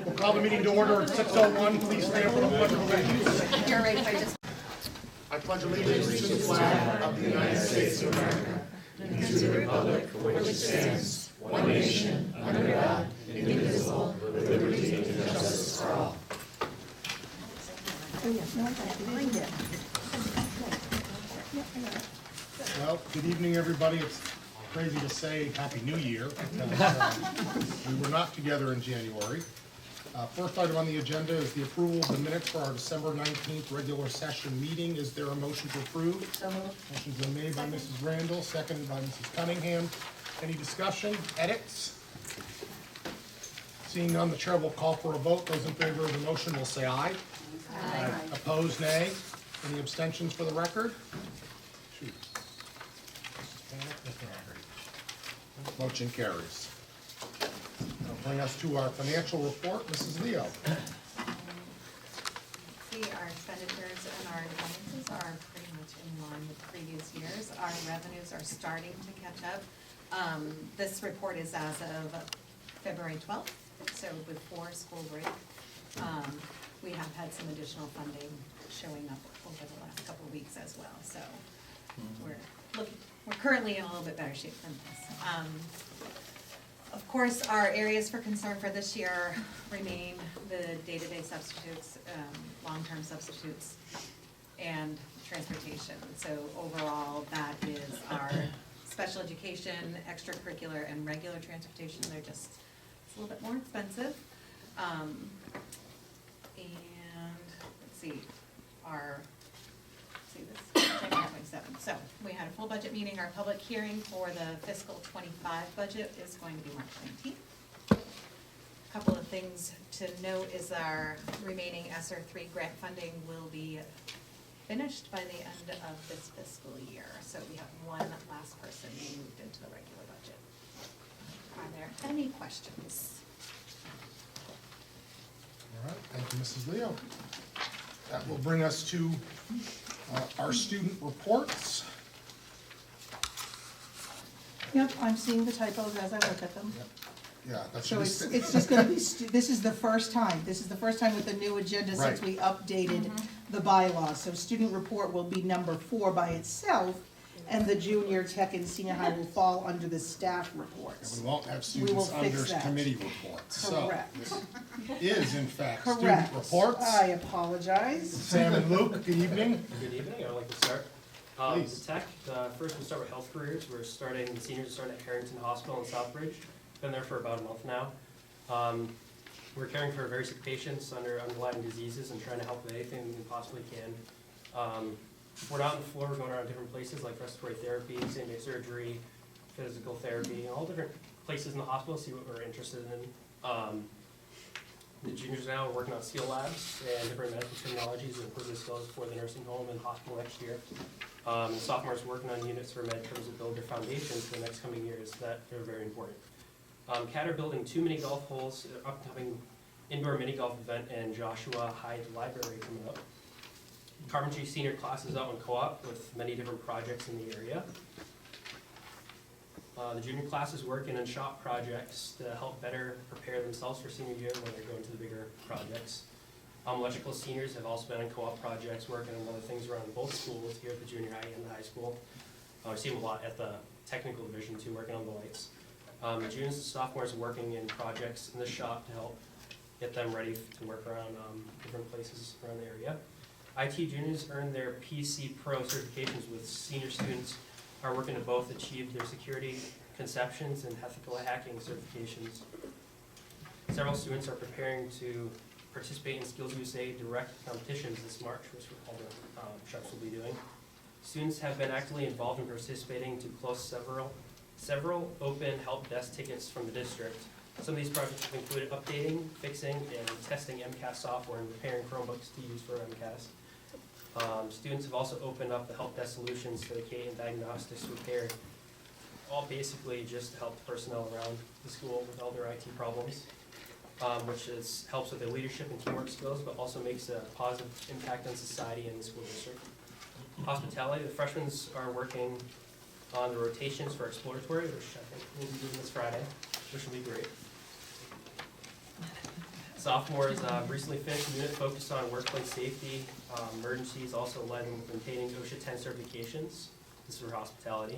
We'll call the meeting to order at 6:01. Please stand for the pledge of allegiance. You're right, I just. I pledge allegiance to the flag of the United States of America and to the republic for which it stands, one nation, under God, indivisible, with liberty and justice for all. Well, good evening, everybody. It's crazy to say Happy New Year because we were not together in January. First item on the agenda is the approval of the minutes for our December 19th regular session meeting. Is there a motion to approve? So moved. Motion's been made by Mrs. Randall, seconded by Mrs. Cunningham. Any discussion, edits? Seeing none, the chair will call for a vote. Those in favor of the motion will say aye. Aye. Opposed, nay. Any abstentions for the record? Motion carries. That'll bring us to our financial report. Mrs. Leo. See, our expenditures and our expenses are pretty much in line with previous years. Our revenues are starting to catch up. This report is as of February 12th, so before school break. We have had some additional funding showing up over the last couple of weeks as well, so we're currently in a little bit better shape than this. Of course, our areas for concern for this year remain the day-to-day substitutes, long-term substitutes, and transportation. So overall, that is our special education, extracurricular, and regular transportation. They're just, it's a little bit more expensive. And let's see, January 27th. So we had a full budget meeting. Our public hearing for the fiscal 25 budget is going to be March 19th. A couple of things to note is our remaining ESSER 3 grant funding will be finished by the end of this fiscal year. So we have one last person being moved into the regular budget. Are there any questions? All right, thank you, Mrs. Leo. That will bring us to our student reports. Yep, I'm seeing the typos as I look at them. Yeah, that's So it's just gonna be, this is the first time with the new agenda since we updated the bylaws. So student report will be number 4 by itself, and the junior, tech, and senior high will fall under the staff reports. We won't have We will students fix under that. committee reports. Correct. So this is in fact student Correct. reports. I apologize. Sam and Luke, good evening. Good evening, I'd like to start. Please. Tech, first we'll start with health careers. The seniors are starting at Harrington Hospital in Southbridge. Been there for about a month now. We're caring for very sick patients under underlying diseases and trying to help with anything we possibly can. We're not on the floor, we're going around different places like respiratory therapy, same-day surgery, physical therapy, all different places in the hospital, see what we're interested in. The juniors now are working on SEAL labs and different medical technologies to improve the skills for the nursing home and hospital next year. Sophomores working on units for midterms to build their foundations for the next coming years that are very important. CAT are building 2 mini golf holes, upcoming indoor mini golf event in Joshua Hyde Library coming up. Carpentry senior class is out in co-op with many different projects in the area. The junior class is working on shop projects to help better prepare themselves for senior year when they're going to the bigger projects. Electrical seniors have also been on co-op projects working on other things around both schools here at the junior high and the high school. I see them a lot at the technical division too, working on the lights. Juniors and sophomores are working in projects in the shop to help get them ready to work around different places around the area. IT juniors earn their PC Pro certifications, with senior students are working to both achieve their security conceptions and ethical hacking certifications. Several students are preparing to participate in Skills USA direct competitions this March, which all the Sharks will be doing. Students have been actively involved in participating to close several open help desk tickets from the district. Some of these projects have included updating, fixing, and testing MCAS software and repairing Chromebooks to use for MCAS. Students have also opened up the help desk solutions to the K and diagnostics repair, all basically just to help the personnel around the school with all their IT problems, which helps with their leadership and teamwork skills, but also makes a positive impact on society and the school district. Hospitality, the freshmen are working on the rotations for exploratory, which I think we'll be doing this Friday, which will be great. Sophomores recently finished a unit focused on workplace safety, emergencies, also led in maintaining OSHA 10 certifications. This is for hospitality.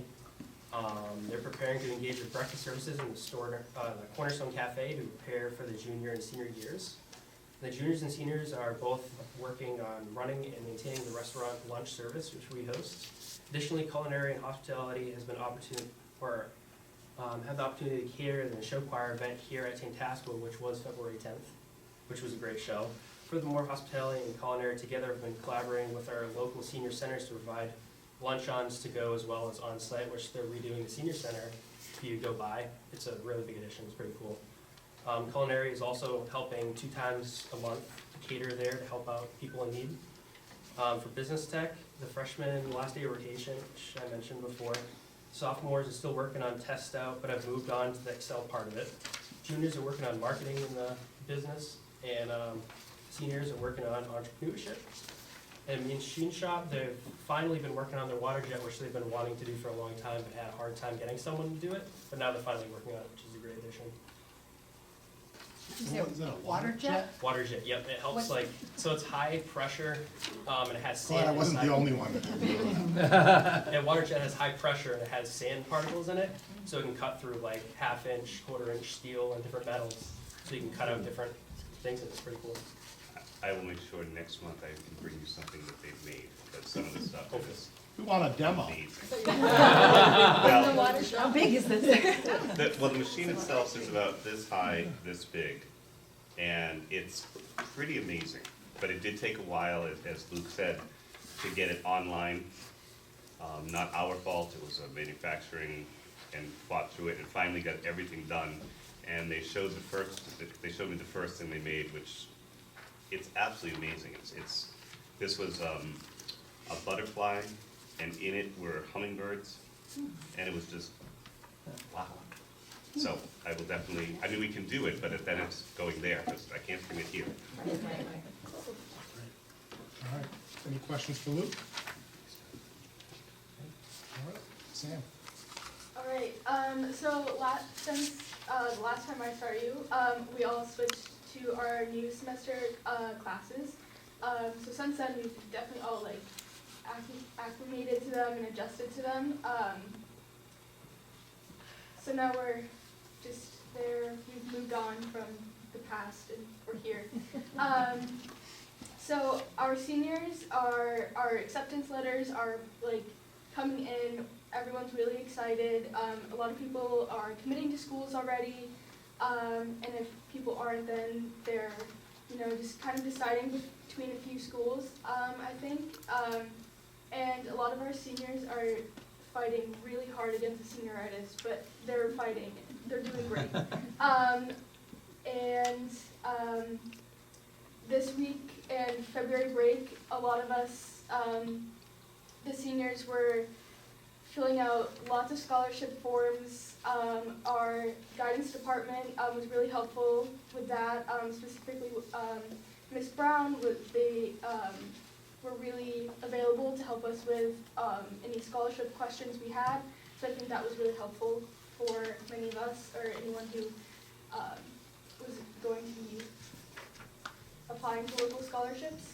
They're preparing to engage with breakfast services in the Cornerstone Cafe to prepare for the junior and senior years. The juniors and seniors are both working on running and maintaining the restaurant lunch service, which we host. Additionally, culinary and hospitality has been have the opportunity to cater the show choir event here at Tantasqua, which was February 10th, which was a great show. Furthermore, hospitality and culinary together have been collaborating with our local senior centers to provide lunch-ons to go as well as on-site, which they're redoing the senior center. If you go by, it's a really big addition, it's pretty cool. Culinary is also helping 2 times a month to cater there to help out people in need. For business tech, the freshmen last day of rotation, which I mentioned before. Sophomores are still working on test out, but have moved on to the Excel part of it. Juniors are working on marketing in the business, and seniors are working on entrepreneurship. And machine shop, they've finally been working on their water jet, which they've been wanting to do for a long time, but had a hard time getting someone to do it. But now they're finally working on it, which is a great addition. Is it Is that a water jet? Water jet, yep, it helps What- so it's high pressure, and it has sand Glad I wasn't the inside. only one that didn't know that. And water jet has high pressure and it has sand particles in it, so it can cut through like 1/2 inch, 1/4 inch steel and different metals. So you can cut out different things, and it's pretty cool. I will make sure next month I can bring you something that they've made, because some of the stuff is We want a demo. amazing. Well, How big is this? the machine itself is about this high, this big, and it's pretty amazing. But it did take a while, as Luke said, to get it online. Not our fault, it was a manufacturing, and fought through it and finally got everything done. And they showed me the first thing they made, which it's absolutely amazing. This was a butterfly, and in it were hummingbirds, and it was just, wow. So I will definitely, I mean, we can do it, but then it's going there, because I can't bring it here. All right, any questions for Luke? All right, Sam. All right, since the last time I saw you, we all switched to our new semester classes. So since then, we've definitely all like acclimated to them and adjusted to them. So now we're just there, we've moved on from the past and we're here. So our seniors, our acceptance letters are like coming in. Everyone's really excited. A lot of people are committing to schools already, and if people aren't, then they're, just kind of deciding between a few schools, I think. And a lot of our seniors are fighting really hard against the senioritis, but they're fighting. They're doing great. This week and February break, a lot of us, the seniors, were filling out lots of scholarship forms. Our guidance department was really helpful with that, specifically Ms. Brown. They were really available to help us with any scholarship questions we had, so I think that was really helpful for many of us, or anyone who was going to be applying for local scholarships.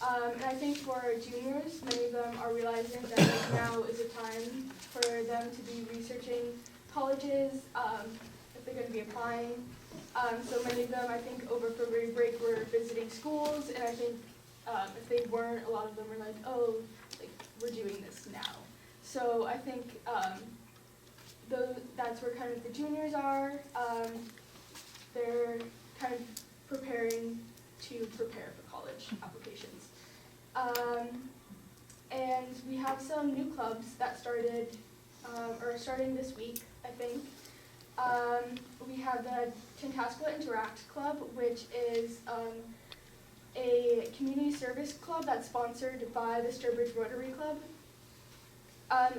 And I think for juniors, many of them are realizing that now is a time for them to be researching colleges, if they're going to be applying. So many of them, I think, over February break were visiting schools, and I think if they weren't, a lot of them were like, oh, we're doing this now. So I think that's where kind of the juniors are. They're kind of preparing to prepare for college applications. And we have some new clubs that started, or starting this week, I think. We have the Tantasqua Interact Club, which is a community service club that's sponsored by the Sturbridge Rotary Club.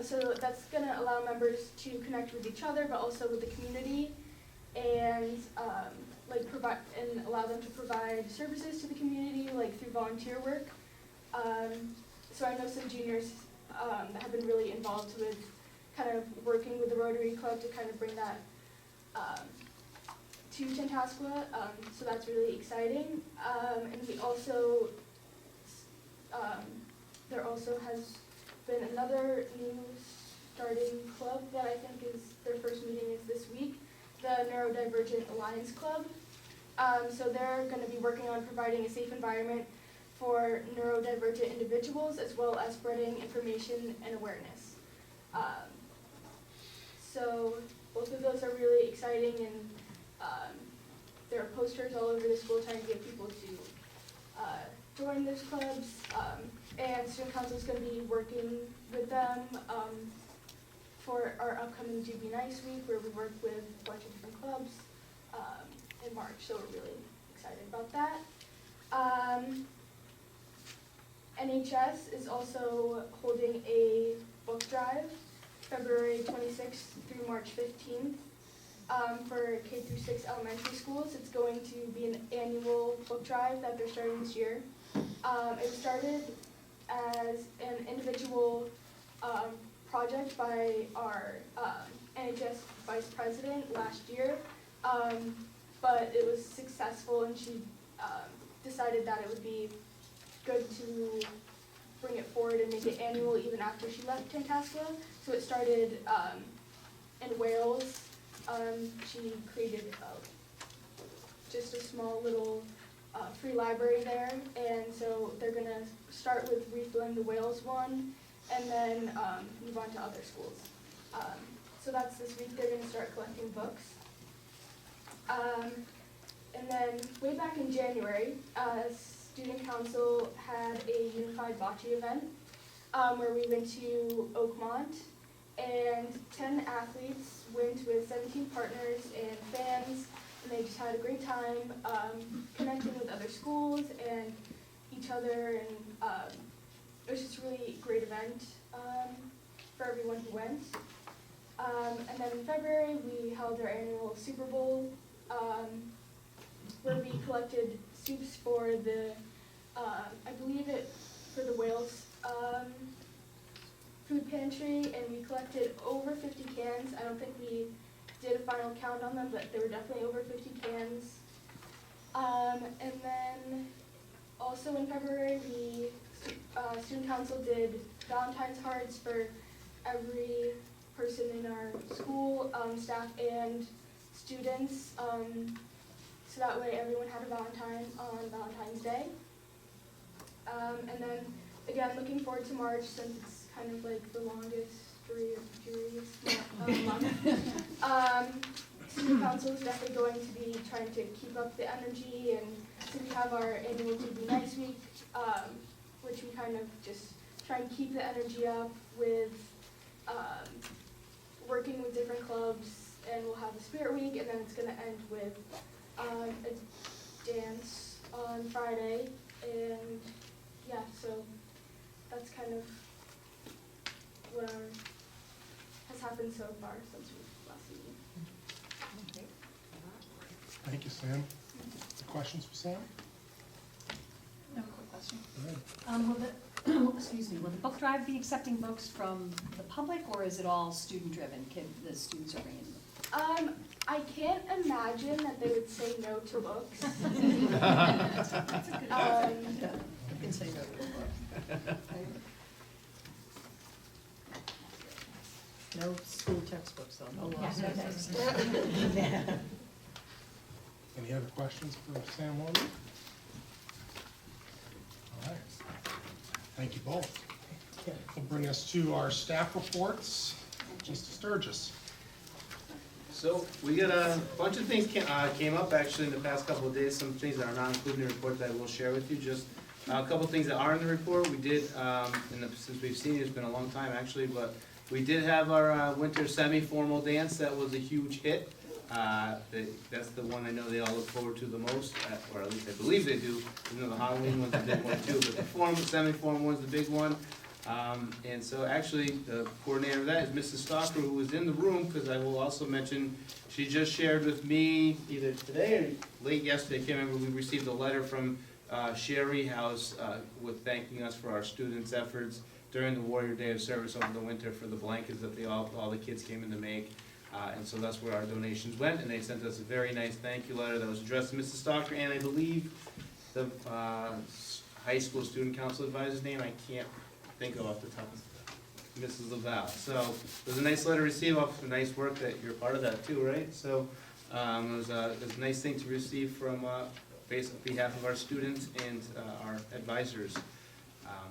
So that's going to allow members to connect with each other, but also with the community, and provide and allow them to provide services to the community, like through volunteer work. So I know some juniors that have been really involved with kind of working with the Rotary Club to kind of bring that to Tantasqua, so that's really exciting. And we also, there also has been another new starting club that I think is, their first meeting is this week, the Neurodivergent Alliance Club. So they're going to be working on providing a safe environment for neurodivergent individuals, as well as spreading information and awareness. So both of those are really exciting, and there are posters all over the school trying to get people to join those clubs. And student council is going to be working with them for our upcoming Do Be Nice week, where we work with a bunch of different clubs in March. So we're really excited about that. NHS is also holding a book drive February 26th through March 15th for K through 6 elementary schools. It's going to be an annual book drive that they're starting this year. It started as an individual project by our NHS vice president last year, but it was successful, and she decided that it would be good to bring it forward and make it annual even after she left Tantasqua. So it started in Wales. She created just a small little free library there, and so they're going to start with refilling the Wales one and then move on to other schools. So that's this week. They're going to start collecting books. And then way back in January, Student Council had a unified bocce event where we went to Oakmont, and 10 athletes went with 17 partners and fans, and they just had a great time connecting with other schools and each other, and it was just a really great event for everyone who went. And then in February, we held our annual Super Bowl, where we collected soups for the, I believe for the Wales food pantry, and we collected over 50 cans. I don't think we did a final count on them, but there were definitely over 50 cans. And then also in February, Student Council did Valentine's hearts for every person in our school, staff and students, so that way everyone had a Valentine on Valentine's Day. And then again, looking forward to March, since it's kind of like the longest month. Student Council is definitely going to be trying to keep up the energy, and so we have our annual Do Be Nice week, which we kind of just try and keep the energy up with working with different clubs, and we'll have a spirit week, and then it's going to end with a dance on Friday, and yeah, so that's kind of what has happened so far since we last meeting. Thank you, Sam. Any questions for Sam? No quick question. Go ahead. Will the book drive be accepting books from the public, or is it all student driven? The students are bringing them? I can't imagine that they would say no to books. That's a good answer. You can say no to a book. No school textbooks, though. No Yeah, laws. no text. Any other questions for Sam Warner? All right. Thank you both. Will bring us to our staff reports. Mr. Sturgis. So we got a bunch of things came up actually in the past couple of days, some things that are not included in the report that I will share with you. Just a couple of things that are in the report. We did, since we've seen it, it's been a long time actually, but we did have our winter semi-formal dance. That was a huge hit. That's the one I know they all look forward to the most, or at least I believe they do. You know, the Halloween one's a big one too, but the formal, semi-formal one's the big one. And so actually, the coordinator of that is Mrs. Stalker, who was in the room, because I will also mention, she just shared with me either today or late yesterday, I can't remember, we received a letter from Sherry House with thanking us for our students' efforts during the Warrior Day of Service over the winter for the blankets that all the kids came in to make. And so that's where our donations went, and they sent us a very nice thank you letter that was addressed to Mrs. Stocker, and I believe the high school student council advisor's name, I can't think of off the top of Mrs. Laval. So it was a nice letter to receive, off the nice work that you're part of that too, right? So it was a nice thing to receive from, based on behalf of our students and our advisors.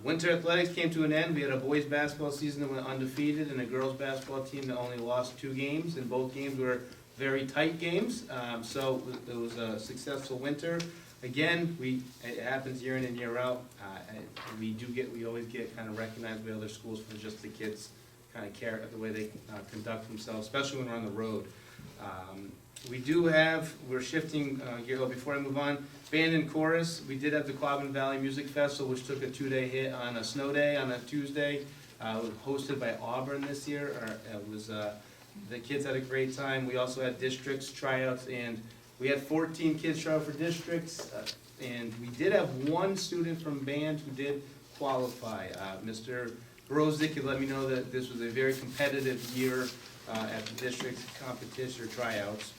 Winter athletics came to an end. We had a boys basketball season that went undefeated and a girls basketball team that only lost 2 games, and both games were very tight games. So it was a successful winter. Again, it happens year in and year out. We always get kind of recognized by other schools for just the kids kind of care the way they conduct themselves, especially when we're on the road. We're shifting gear, before I move on, band and chorus. We did have the Quabbin Valley Music Festival, which took a 2-day hit on a snow day on a Tuesday. It was hosted by Auburn this year. The kids had a great time. We also had districts tryouts, and we had 14 kids try out for districts, and we did have 1 student from band who did qualify. Mr. Brozick had let me know that this was a very competitive year at the district competition or tryouts.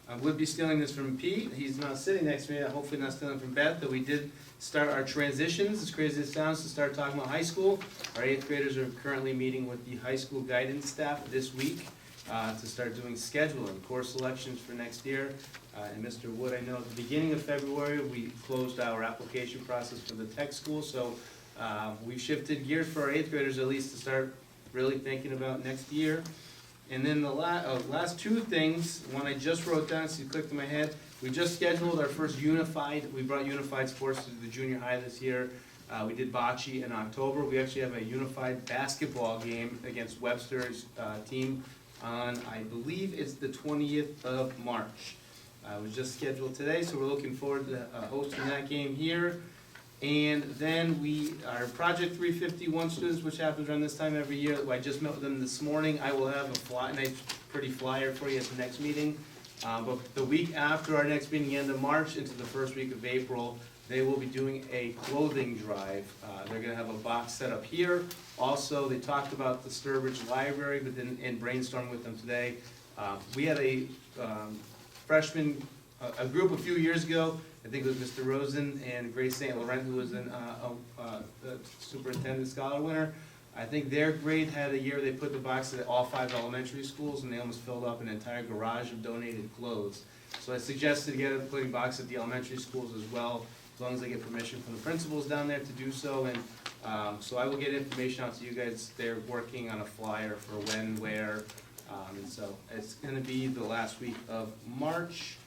I would be stealing this from Pete. He's not sitting next to me. Hopefully not stealing from Beth, but we did start our transitions, as crazy as it sounds, to start talking about high school. Our 8th graders are currently meeting with the high school guidance staff this week to start doing scheduling, course selections for next year. And Mr. Wood, I know at the beginning of February, we closed our application process for the tech school, so we've shifted gears for our 8th graders at least to start really thinking about next year. And then the last 2 things, one I just wrote down, so you clicked in my head. We just scheduled our first we brought unified sports to the junior high this year. We did bocce in October. We actually have a unified basketball game against Webster's team on, I believe it's the 20th of March. It was just scheduled today, so we're looking forward to hosting that game here. And then our Project 351 students, which happens around this time every year, I just met with them this morning. I will have a nice, pretty flyer for you at the next meeting. But the week after our next meeting, end of March into the first week of April, they will be doing a clothing drive. They're gonna have a box set up here. Also, they talked about the Sturbridge Library, but then in brainstorming with them today, we had a freshman, a group a few years ago. I think it was Mr. Rosen and Grace St. Laurent, who was the superintendent scholar winner. I think their grade had a year they put the box at all 5 elementary schools, and they almost filled up an entire garage of donated clothes. So I suggested to get a putting box at the elementary schools as well, as long as they get permission from the principals down there to do so. And so I will get information out to you guys. They're working on a flyer for when, where, and so it's gonna be the last week of March.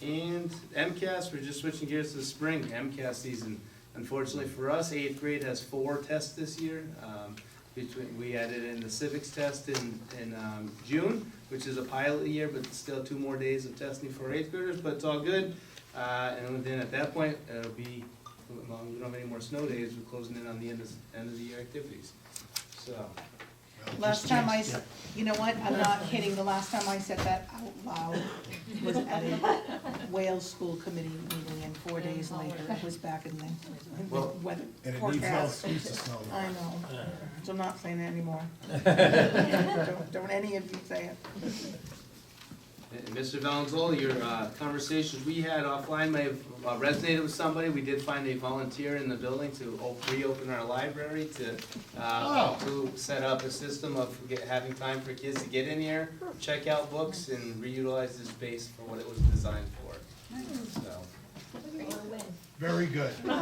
And MCAS, we're just switching gears to the spring, MCAS season. Unfortunately for us, 8th grade has 4 tests this year. We added in the civics test in June, which is a pilot year, but still 2 more days of testing for 8th graders, but it's all good. And then at that point, it'll be, we don't have any more snow days, we're closing in on the end of the year activities. So. Last time you know what, I'm not kidding, the last time I said that out loud was at a Wales School Committee meeting, and 4 days later, it was back in the weather And it needs no forecast. excuse to snow. I know, so I'm not saying it anymore. Don't any of you say it. And Mr. Valenzola, your conversations we had offline may have resonated with somebody. We did find a volunteer in the building to reopen our library to set up a system of having time for kids to get in here, check out books, and reutilize the space for what it was designed for. So. Very good. Really,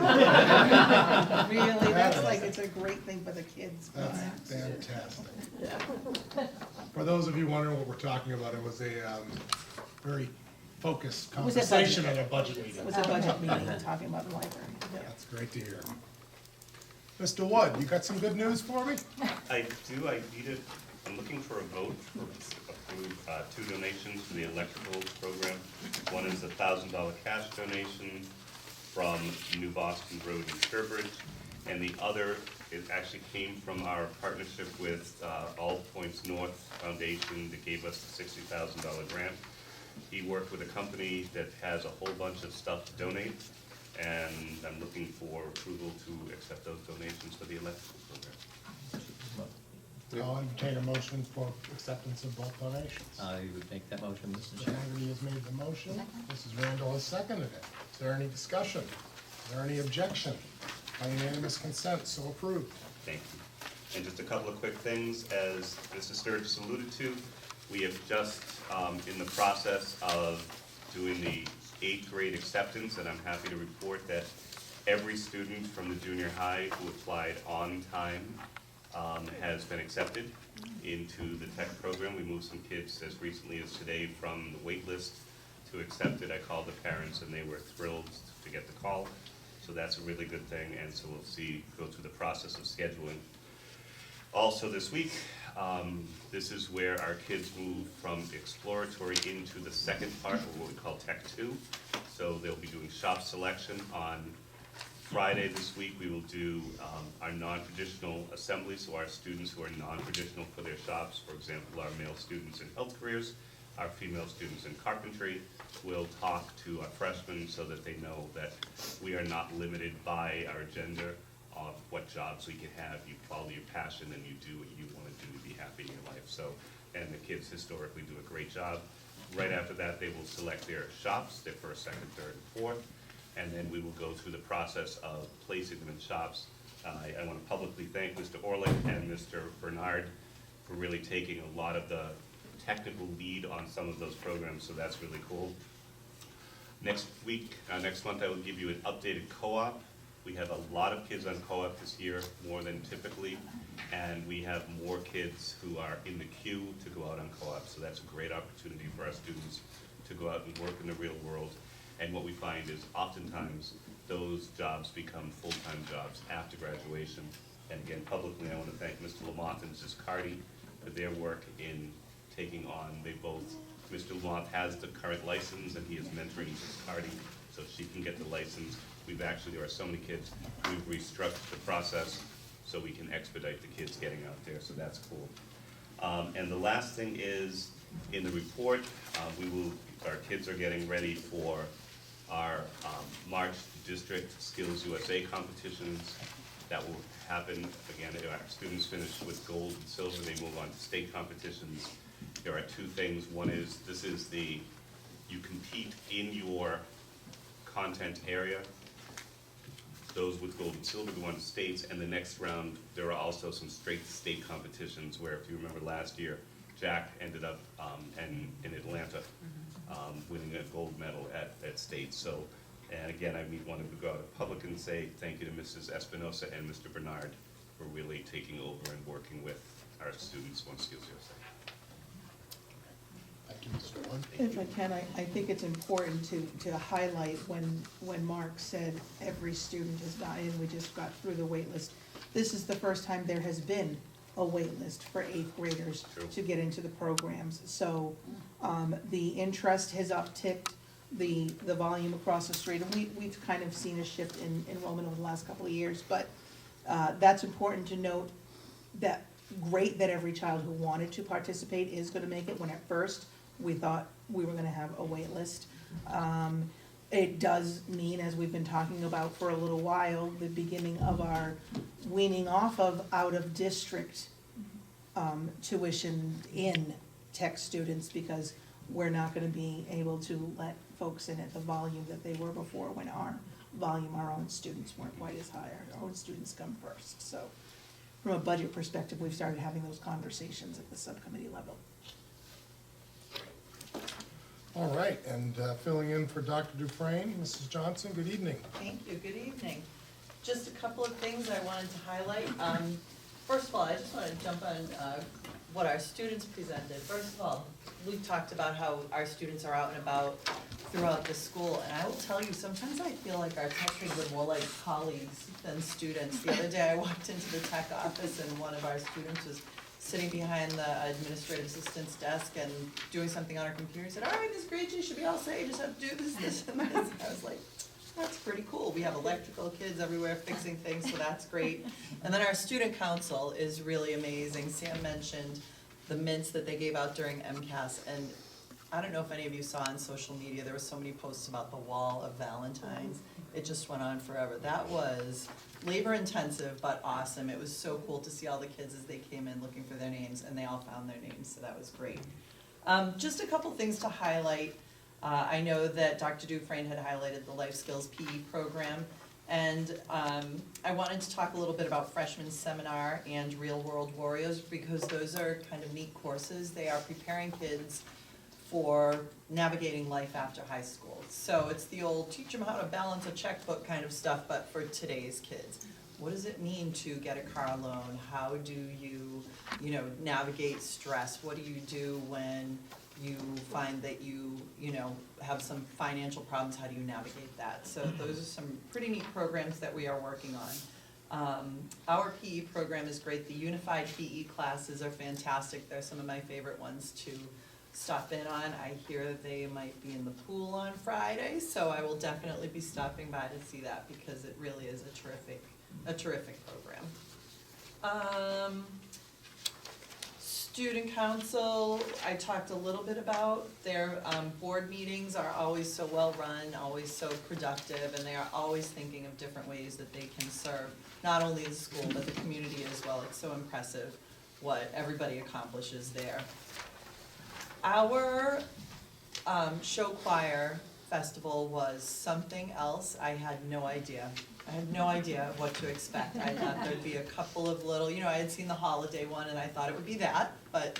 that's like, it's a great thing for the kids. That's fantastic. For those of you wondering what we're talking about, it was a very focused Was it conversation at a budget meeting. It was a budget meeting, talking about the library. That's great to hear. Mr. Wood, you got some good news for me? I do, I'm looking for a vote for approve 2 donations for the electrical program. One is a $1,000 cash donation from New Boston Road in Sturbridge, and the other, it actually came from our partnership with All Points North Foundation that gave us the $60,000 grant. He worked with a company that has a whole bunch of stuff to donate, and I'm looking for approval to accept those donations for the electrical program. I'll entertain a motion for acceptance of both donations. I would make that motion, Mr. Chairman. Haggerty has made the motion. Mrs. Randall has seconded it. Is there any discussion? Is there any objection? By unanimous consent, so approved. Thank you. And just a couple of quick things, as Mr. Sturgis alluded to, we have just in the process of doing the 8th grade acceptance, and I'm happy to report that every student from the junior high who applied on time has been accepted into the tech program. We moved some kids as recently as today from the wait list to accepted. I called the parents and they were thrilled to get the call. So that's a really good thing, and so we'll go through the process of scheduling. Also this week, this is where our kids move from exploratory into the second part of what we call Tech 2. So they'll be doing shop selection on Friday this week. We will do our non-traditional assembly, so our students who are non-traditional for their shops, for example, our male students in health careers, our female students in carpentry, will talk to our freshmen so that they know that we are not limited by our gender of what jobs we can have. You follow your passion and you do what you want to do to be happy in your life. So, and the kids historically do a great job. Right after that, they will select their shops, their first, second, third, and fourth, and then we will go through the process of placing them in shops. I want to publicly thank Mr. Orlick and Mr. Bernard for really taking a lot of the technical lead on some of those programs, so that's really cool. Next month, I will give you an updated co-op. We have a lot of kids on co-op this year, more than typically, and we have more kids who are in the queue to go out on co-op, so that's a great opportunity for our students to go out and work in the real world. And what we find is oftentimes those jobs become full-time jobs after graduation. And again, publicly, I want to thank Mr. Lamont and Mrs. Carty for their work in taking on, Mr. Lamont has the current license and he is mentoring Mrs. Carty so she can get the license. There are so many kids, we've restructured the process so we can expedite the kids getting out there, so that's cool. And the last thing is, in the report, our kids are getting ready for our March District Skills USA competitions. That will happen, again, if our students finish with gold and silver, they move on to state competitions. There are two things. One is, you compete in your content area. Those with gold and silver go on to states, and the next round, there are also some straight state competitions where, if you remember last year, Jack ended up in Atlanta winning a gold medal at state. So, and again, I wanted to go out in public and say thank you to Mrs. Espinosa and Mr. Bernard for really taking over and working with our students on Skills USA. Thank you, Mr. Lund. If I can, I think it's important to highlight when Mark said every student has got in, we just got through the wait list. This is the first time there has been a wait list for 8th graders True. to get into the programs. So the interest has upticked, the volume across the street, and we've kind of seen a shift in enrollment over the last couple of years. But that's important to note, that great that every child who wanted to participate is gonna make it, when at first we thought we were gonna have a wait list. It does mean, as we've been talking about for a little while, the beginning of our weaning off of out-of-district tuition in tech students, because we're not gonna be able to let folks in at the volume that they were before, when our own students weren't quite as high. Our own students come first. So from a budget perspective, we've started having those conversations at the subcommittee level. All right, and filling in for Dr. Dufresne, Mrs. Johnson, good evening. Thank you, good evening. Just a couple of things I wanted to highlight. First of all, I just want to jump on what our students presented. First of all, we've talked about how our students are out and about throughout the school, and I will tell you, sometimes I feel like our tech kids are more like colleagues than students. The other day I walked into the tech office and one of our students was sitting behind the administrative assistant's desk and doing something on her computer. He said, all right, this grade, you should be all set, you just have to do this, this, and this. I was like, that's pretty cool. We have electrical kids everywhere fixing things, so that's great. And then our student council is really amazing. Sam mentioned the mints that they gave out during MCAS, and I don't know if any of you saw on social media, there were so many posts about the wall of Valentine's. It just went on forever. That was labor intensive, but awesome. It was so cool to see all the kids as they came in looking for their names, and they all found their names, so that was great. Just a couple things to highlight. I know that Dr. Dufresne had highlighted the Life Skills PE program, and I wanted to talk a little bit about Freshman Seminar and Real World Warriors, because those are kind of neat courses. They are preparing kids for navigating life after high school. So it's the old teach them how to balance a checkbook kind of stuff, but for today's kids. What does it mean to get a car loan? How do you navigate stress? What do you do when you find that you have some financial problems? How do you navigate that? So those are some pretty neat programs that we are working on. Our PE program is great. The unified PE classes are fantastic. They're some of my favorite ones to stop in on. I hear they might be in the pool on Friday, so I will definitely be stopping by to see that, because it really is a terrific program. Student council, I talked a little bit about. Their board meetings are always so well run, always so productive, and they are always thinking of different ways that they can serve not only the school but the community as well. It's so impressive what everybody accomplishes there. Our show choir festival was something else. I had no idea. I had no idea what to expect. I thought there'd be a couple of little, I had seen the holiday one and I thought it would be that, but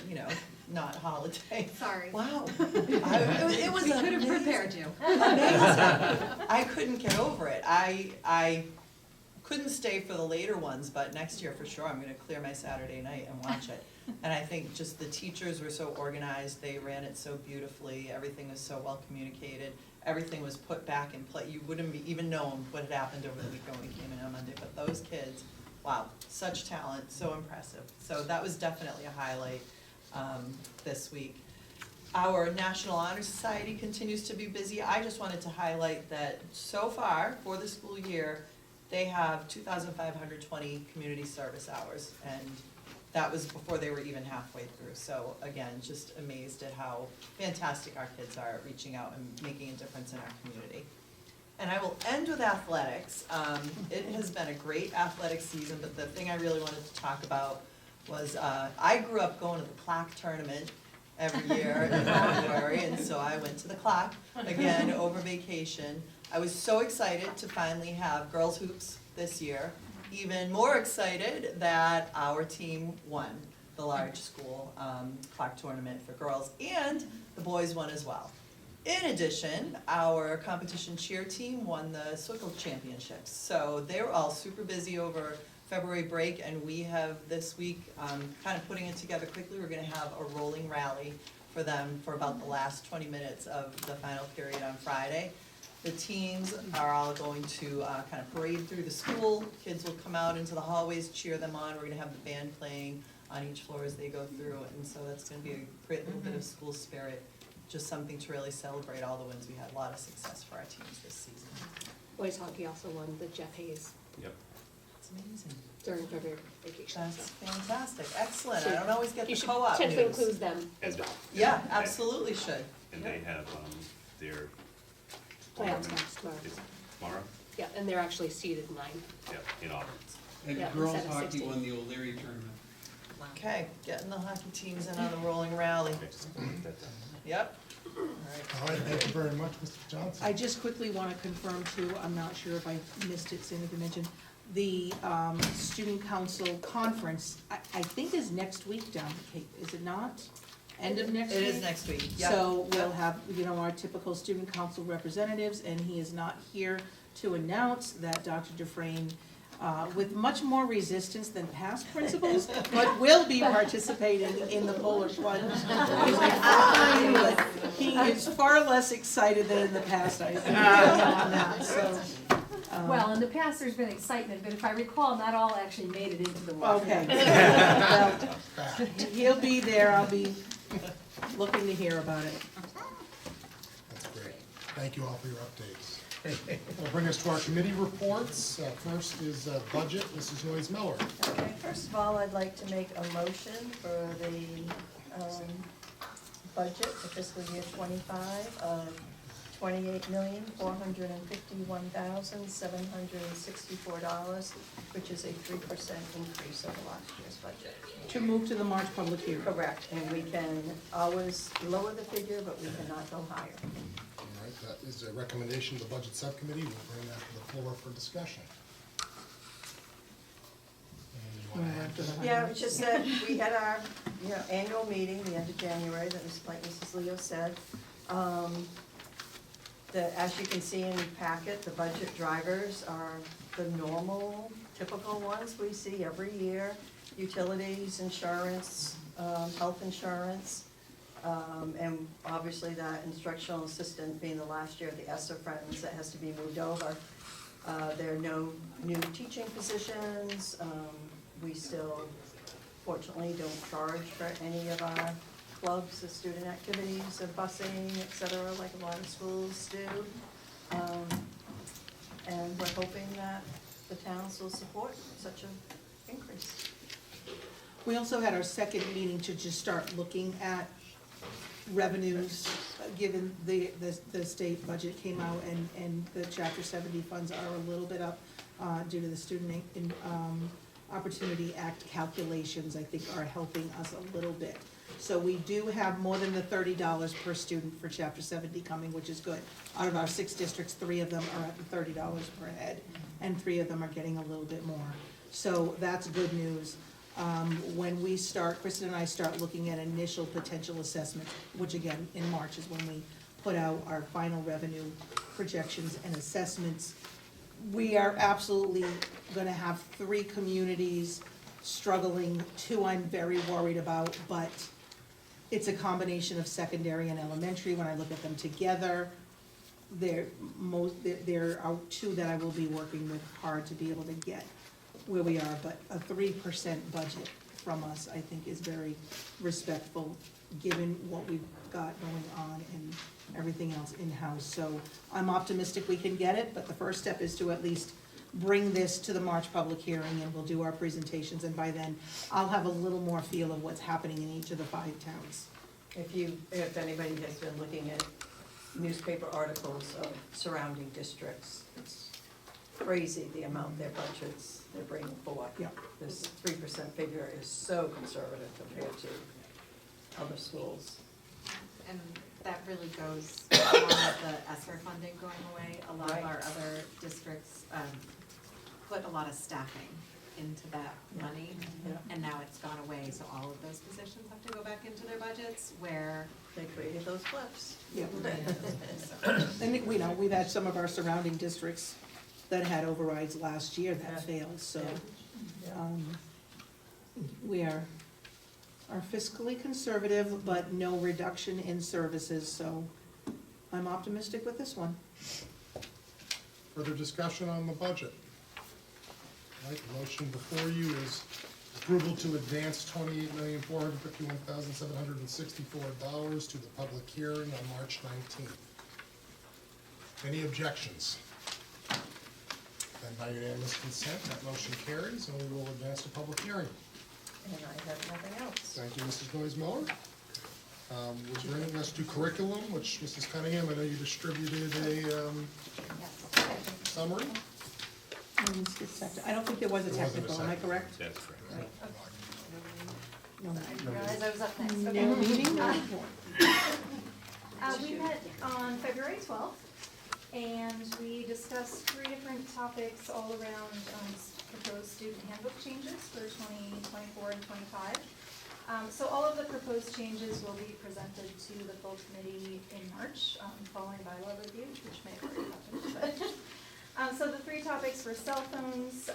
not holiday. Sorry. Wow. It was We could have amazing. prepared you. Amazing. I couldn't get over it. I couldn't stay for the later ones, but next year for sure I'm gonna clear my Saturday night and watch it. And I think just the teachers were so organized, they ran it so beautifully, everything was so well communicated, everything was put back in place. You wouldn't be even known what had happened over the weekend when we came in on Monday, but those kids, wow, such talent, so impressive. So that was definitely a highlight this week. Our National Honor Society continues to be busy. I just wanted to highlight that so far for the school year, they have 2,520 community service hours, and that was before they were even halfway through. So again, just amazed at how fantastic our kids are at reaching out and making a difference in our community. And I will end with athletics. It has been a great athletic season, but the thing I really wanted to talk about was I grew up going to the clock tournament every year in February, and so I went to the clock again over vacation. I was so excited to finally have girls hoops this year. Even more excited that our team won the large school clock tournament for girls, and the boys won as well. In addition, our competition cheer team won the Swickel Championships. So they were all super busy over February break, and we have this week kind of putting it together quickly. We're gonna have a rolling rally for them for about the last 20 minutes of the final period on Friday. The teams are all going to kind of parade through the school. Kids will come out into the hallways, cheer them on. We're gonna have the band playing on each floor as they go through, and so that's gonna be a great little bit of school spirit. Just something to really celebrate all the wins. We had a lot of success for our teams this season. Boys hockey also won the Jeff Hayes Yep. It's amazing. during February vacation, That's so. fantastic, excellent. I don't always get the You should co-op potentially news. include them as And- well. Yeah, absolutely should. And they have, their. Playoff tournament starts tomorrow. is tomorrow? Yeah, and they're actually seeded 9. Yeah, in Auburn. And Yeah, girls instead of hockey 16. won the O'Leary tournament. Okay, getting the hockey teams in on the rolling rally. I just put that down. Yep. All right. All right, thank you very much, Mr. Johnson. I just quickly want to confirm too, I'm not sure if I missed it, Sandy to mention, the student council conference, I think is next week down at Cape, is it not? End of next week? It is next week, yeah. So we'll have, our typical student council representatives, and he is not here to announce that Dr. Dufresne, with much more resistance than past principals, but will be participating in the polar plunge. He's like, fine, but he is far less excited than in the past, I think, on that, so. Well, in the past, there's been excitement, but if I recall, not all actually made it into the water. Okay. Well, he'll be there, I'll be looking to hear about it. That's great. Thank you all for your updates. That'll bring us to our committee reports. First is budget, Mrs. Noyes Miller. Okay, first of all, I'd like to make a motion for the budget for fiscal year '25 of $28,451,764, which is a 3% increase over last year's budget. To move to the March public hearing. Correct, and we can always lower the figure, but we cannot go higher. All right, that is a recommendation of the budget subcommittee. We'll bring that to the floor for discussion. And you wanna add to that? Yeah, it's just that we had our, annual meeting, the end of January, that was, like Mrs. Leo said. As you can see in the packet, the budget drivers are the normal, typical ones we see every year. Utilities, insurance, health insurance, and obviously that instructional assistant being the last year of the ESSER friends that has to be moved over. There are no new teaching positions. We still fortunately don't charge for any of our clubs or student activities or busing, et cetera, like a lot of schools do. And we're hoping that the towns will support such an increase. We also had our second meeting to just start looking at revenues, given the state budget came out and the Chapter 70 funds are a little bit up due to the Student Opportunity Act calculations, I think are helping us a little bit. So we do have more than the $30 per student for Chapter 70 coming, which is good. Out of our 6 districts, 3 of them are at the $30 per head, and 3 of them are getting a little bit more. So that's good news. When we start, Kristen and I start looking at initial potential assessments, which again, in March is when we put out our final revenue projections and assessments. We are absolutely gonna have 3 communities struggling. 2 I'm very worried about, but it's a combination of secondary and elementary. When I look at them together, there are 2 that I will be working with hard to be able to get where we are, but a 3% budget from us, I think, is very respectful, given what we've got going on and everything else in-house. So I'm optimistic we can get it, but the first step is to at least bring this to the March public hearing, and we'll do our presentations, and by then, I'll have a little more feel of what's happening in each of the 5 towns. If anybody has been looking at newspaper articles of surrounding districts, it's crazy the amount their budgets they're bringing forward. Yeah. This 3% figure is so conservative compared to other schools. And that really goes along with the ESSER funding going away. A lot of Right. our other districts put a lot of staffing into that money, Yeah. and now it's gone away, so all of those positions have to go back into their budgets, where, They created those cliffs. Yeah. And we know, we've had some of our surrounding districts that had overrides last year Yeah. that failed, so. Yeah. We are fiscally conservative, but no reduction in services, so I'm optimistic with this one. Further discussion on the budget? All right, the motion before you is approval to advance $28,451,764 to the public hearing on March 19th. Any objections? Then by unanimous consent, that motion carries, and we will advance to public hearing. And I have nothing else. Thank you, Mrs. Noyes-Miller. Let's do curriculum, which Mrs. Cunningham, I know you distributed a summary. I don't think there was a There wasn't a technical, am I second. correct? That's correct. Right. No. I realized I was up next. No Okay. meeting? We met on February 12th, and we discussed 3 different topics all around proposed student handbook changes for 2024 and 25. So all of the proposed changes will be presented to the full committee in March, following bylaw review, which may have already happened. So the 3 topics were cell phones,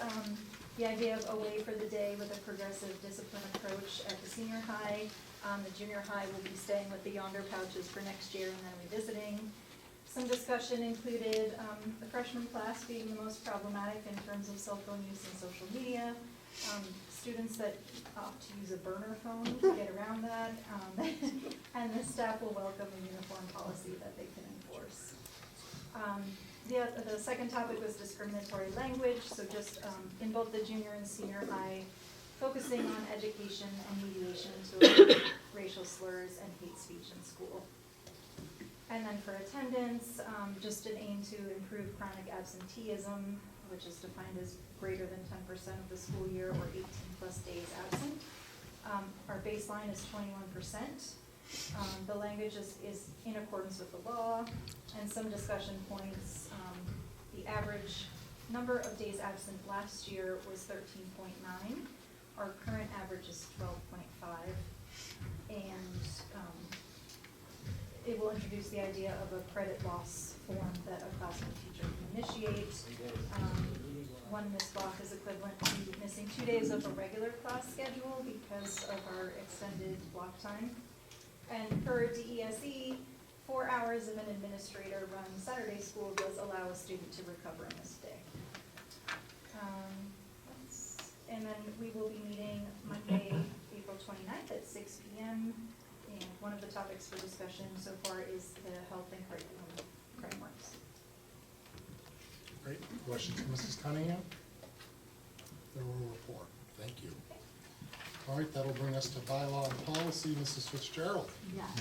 the idea of away for the day with a progressive discipline approach at the senior high. The junior high will be staying with the yonder pouches for next year and then revisiting. Some discussion included the freshman class being the most problematic in terms of cell phone use and social media. Students that opt to use a burner phone to get around that. And the staff will welcome a uniform policy that they can enforce. The second topic was discriminatory language, so just in both the junior and senior high, focusing on education and mediation to avoid racial slurs and hate speech in school. And then for attendance, just an aim to improve chronic absenteeism, which is defined as greater than 10% of the school year or 18 plus days absent. Our baseline is 21%. The language is in accordance with the law, and some discussion points. The average number of days absent last year was 13.9. Our current average is 12.5. And it will introduce the idea of a credit loss form that a classroom teacher can initiate. One missed block is equivalent to missing 2 days of a regular class schedule because of our extended block time. And per DESE, 4 hours of an administrator-run Saturday school does allow a student to recover a missed day. And then we will be meeting Monday, April 29th at 6 p.m. And one of the topics for discussion so far is the health and curriculum frameworks. Great. Questions for Mrs. Cunningham? There will report. Thank you. All right, that'll bring us to bylaw and policy. Mrs. Fitzgerald. Yes.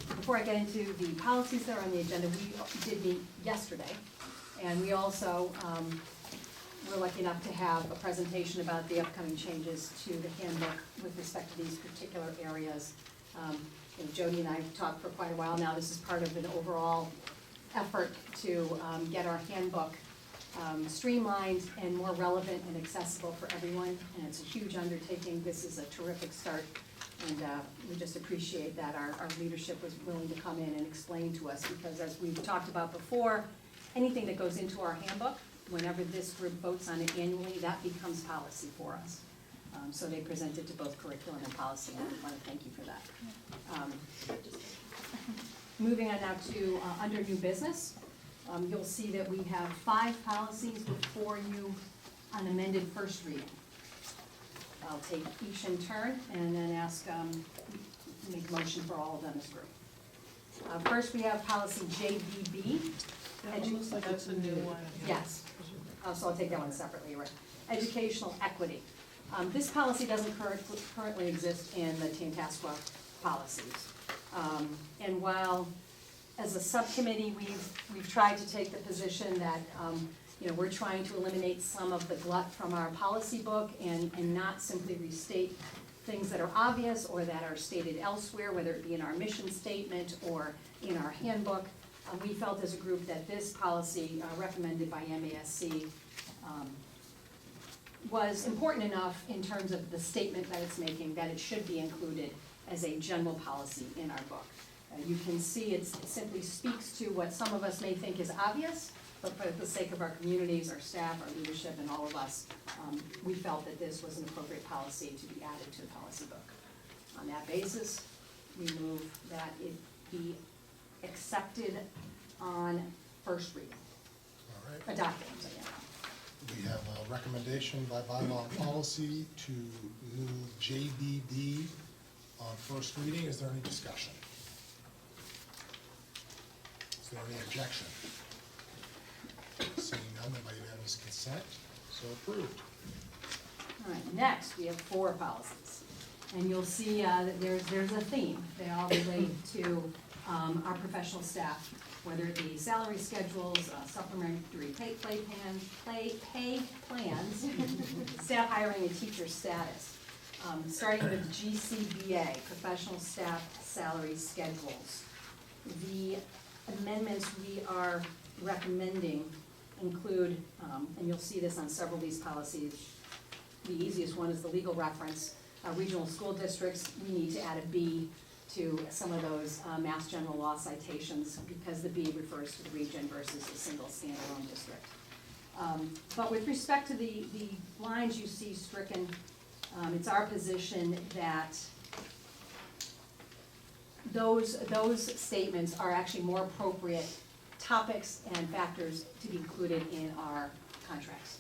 Before I get into the policies that are on the agenda, we did meet yesterday, and we also were lucky enough to have a presentation about the upcoming changes to the handbook with respect to these particular areas. Jody and I have talked for quite a while now. This is part of an overall effort to get our handbook streamlined and more relevant and accessible for everyone, and it's a huge undertaking. This is a terrific start, and we just appreciate that our leadership was willing to come in and explain to us, because as we've talked about before, anything that goes into our handbook, whenever this group votes on it annually, that becomes policy for us. So they presented to both curriculum and policy, and I want to thank you for that. Moving on now to under new business. You'll see that we have 5 policies before you on amended first reading. I'll take each in turn and then ask, make a motion for all of them as a group. First, we have policy JBB. That looks like that's a new one. Yes, so I'll take that one separately, right? Educational equity. This policy doesn't currently exist in the Tantasqua policies. And while as a subcommittee, we've tried to take the position that we're trying to eliminate some of the glut from our policy book and not simply restate things that are obvious or that are stated elsewhere, whether it be in our mission statement or in our handbook. We felt as a group that this policy recommended by MASC was important enough in terms of the statement that it's making that it should be included as a general policy in our book. You can see it simply speaks to what some of us may think is obvious, but for the sake of our communities, our staff, our leadership, and all of us, we felt that this was an appropriate policy to be added to the policy book. On that basis, we move that it be accepted on first reading. All right. Adopted, I'm sorry, yeah. We have a recommendation by bylaw and policy to move JBB on first reading. Is there any discussion? Is there any objection? Seeing none, by unanimous consent, so approved. All right, next, we have 4 policies. And you'll see that there's a theme. They all relate to our professional staff, whether it be salary schedules, supplementary pay plans, staff hiring, and teacher status. Starting with GCBA, professional staff salary schedules. The amendments we are recommending include, and you'll see this on several of these policies, the easiest one is the legal reference. Regional school districts, we need to add a B to some of those Mass General Law citations because the B refers to the region versus a single standalone district. But with respect to the lines you see stricken, it's our position that those statements are actually more appropriate topics and factors to be included in our contracts.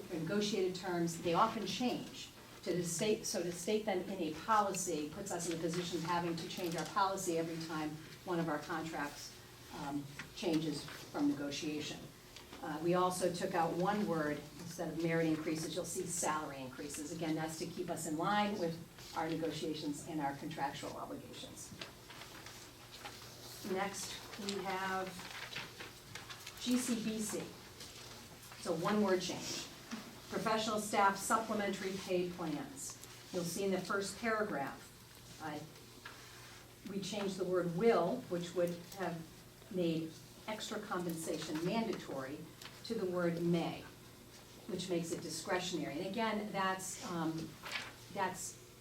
For negotiated terms, they often change. So to state them in a policy puts us in a position of having to change our policy every time one of our contracts changes from negotiation. We also took out one word. Instead of merit increases, you'll see salary increases. Again, that's to keep us in line with our negotiations and our contractual obligations. Next, we have GCBC. It's a one-word change. Professional staff supplementary pay plans. You'll see in the first paragraph, we changed the word will, which would have made extra compensation mandatory, to the word may, which makes it discretionary. And again, that's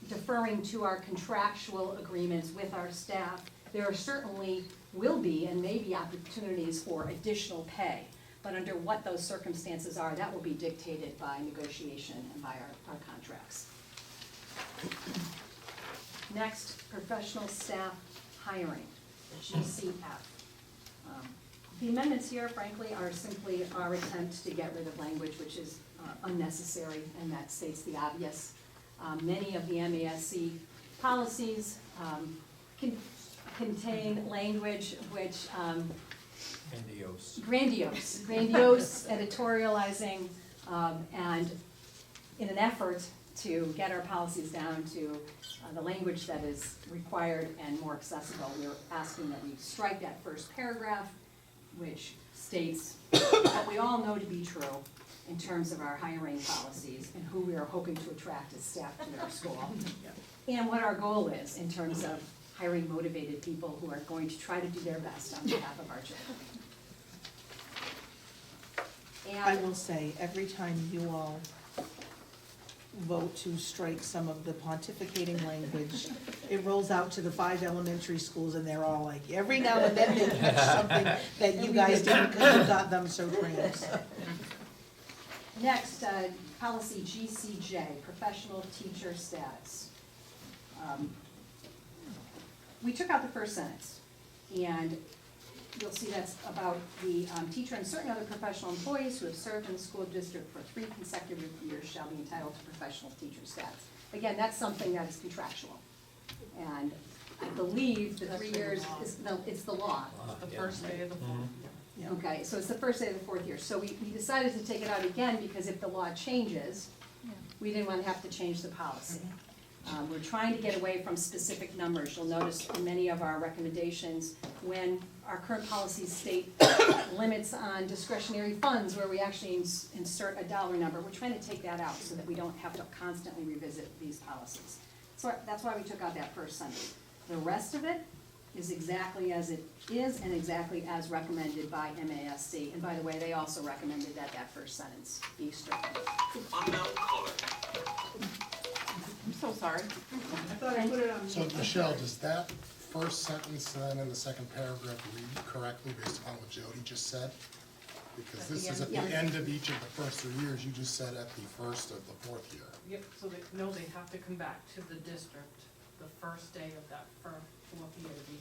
deferring to our contractual agreements with our staff. There are certainly will be and may be opportunities for additional pay, but under what those circumstances are, that will be dictated by negotiation and by our contracts. Next, professional staff hiring, GCF. The amendments here, frankly, are simply our attempt to get rid of language which is unnecessary, and that states the obvious. Many of the MASC policies contain language which grandiose editorializing, and in an effort to get our policies down to the language that is required and more accessible, we're asking that we strike that first paragraph, which states what we all know to be true in terms of our hiring policies and who we are hoping to attract as staff to our school, and what our goal is in terms of hiring motivated people who are going to try to do their best on behalf of our children. I will say, every time you all vote to strike some of the pontificating language, it rolls out to the 5 elementary schools and they're all like, every now and then they catch something that you guys didn't because you got them so trained. Next, policy GCJ, professional teacher status. We took out the first sentence, and you'll see that's about the teacher and certain other professional employees who have served in the school district for 3 consecutive years shall be entitled to professional teacher status. Again, that's something that is contractual, and I believe the 3 years is, no, it's the law. The first day of the fall. Yeah. Okay, so it's the first day of the 4th year. So we decided to take it out again because if the law changes, we didn't want to have to change the policy. We're trying to get away from specific numbers. You'll notice in many of our recommendations, when our current policies state limits on discretionary funds where we actually insert a dollar number, we're trying to take that out so that we don't have to constantly revisit these policies. So that's why we took out that first sentence. The rest of it is exactly as it is and exactly as recommended by MASC. And by the way, they also recommended that that first sentence be stricken. I'm so sorry. So Michelle, does that first sentence then in the second paragraph read correctly based upon what Jody just said? Because this is at the end of each of the first 3 years, you just said at the first of the 4th year. Yep, so they have to come back to the district the first day of that 4th year to be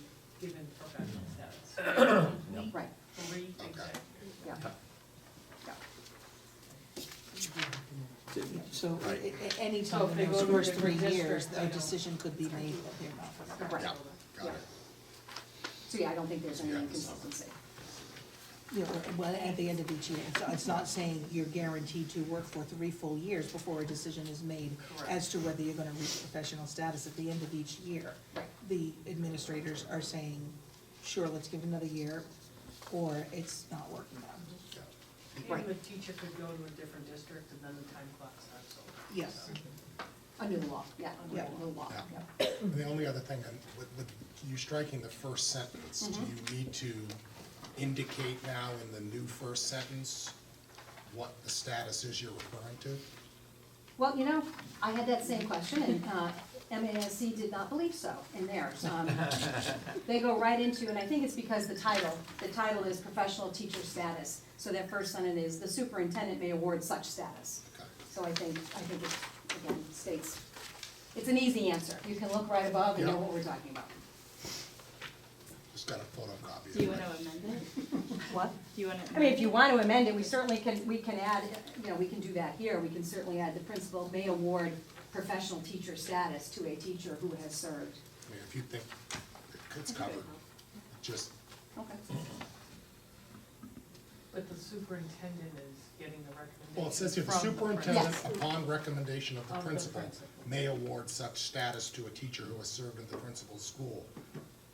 given professional status. So they have to complete Right. 3 exams. Yeah. So So anytime if in they those go to a first 3 different years, district, a they don't- decision could be made that they're not gonna. Right. Yeah, got it. So yeah, I don't think there's any Yeah. inconsistency. Yeah, well, at the end of each year, it's not saying you're guaranteed to work for 3 full years before a decision is made as to whether you're gonna reach professional status at the end of each year. Right. The administrators are saying, sure, let's give it another year, or it's not working out. And the teacher could go to a different district and then the time clock starts over. Yes. Under the law, yeah, Yeah. under the law, Yeah. yeah. And the only other thing, with you striking the first sentence, do you need to indicate now in the new first sentence what the status is you're referring to? Well, you know, I had that same question, and MASC did not believe so in theirs. They go right into, and I think it's because the title is professional teacher status. So that first sentence is, the superintendent may award such status. Okay. So I think it, again, states, it's an easy answer. You can look right above and know Yeah. what we're talking about. Just got a photocopy of Do you it. want to amend it? What? Do you want to? I mean, if you want to amend it, we certainly can, we can add, you know, we can do that here. We can certainly add, the principal may award professional teacher status to a teacher who has served. I mean, if you think it's covered, just, Okay. But the superintendent is getting the recommendation. well, it says here, the from superintendent, Yes. upon recommendation of the Of the principal, principal. may award such status to a teacher who has served in the principal's school.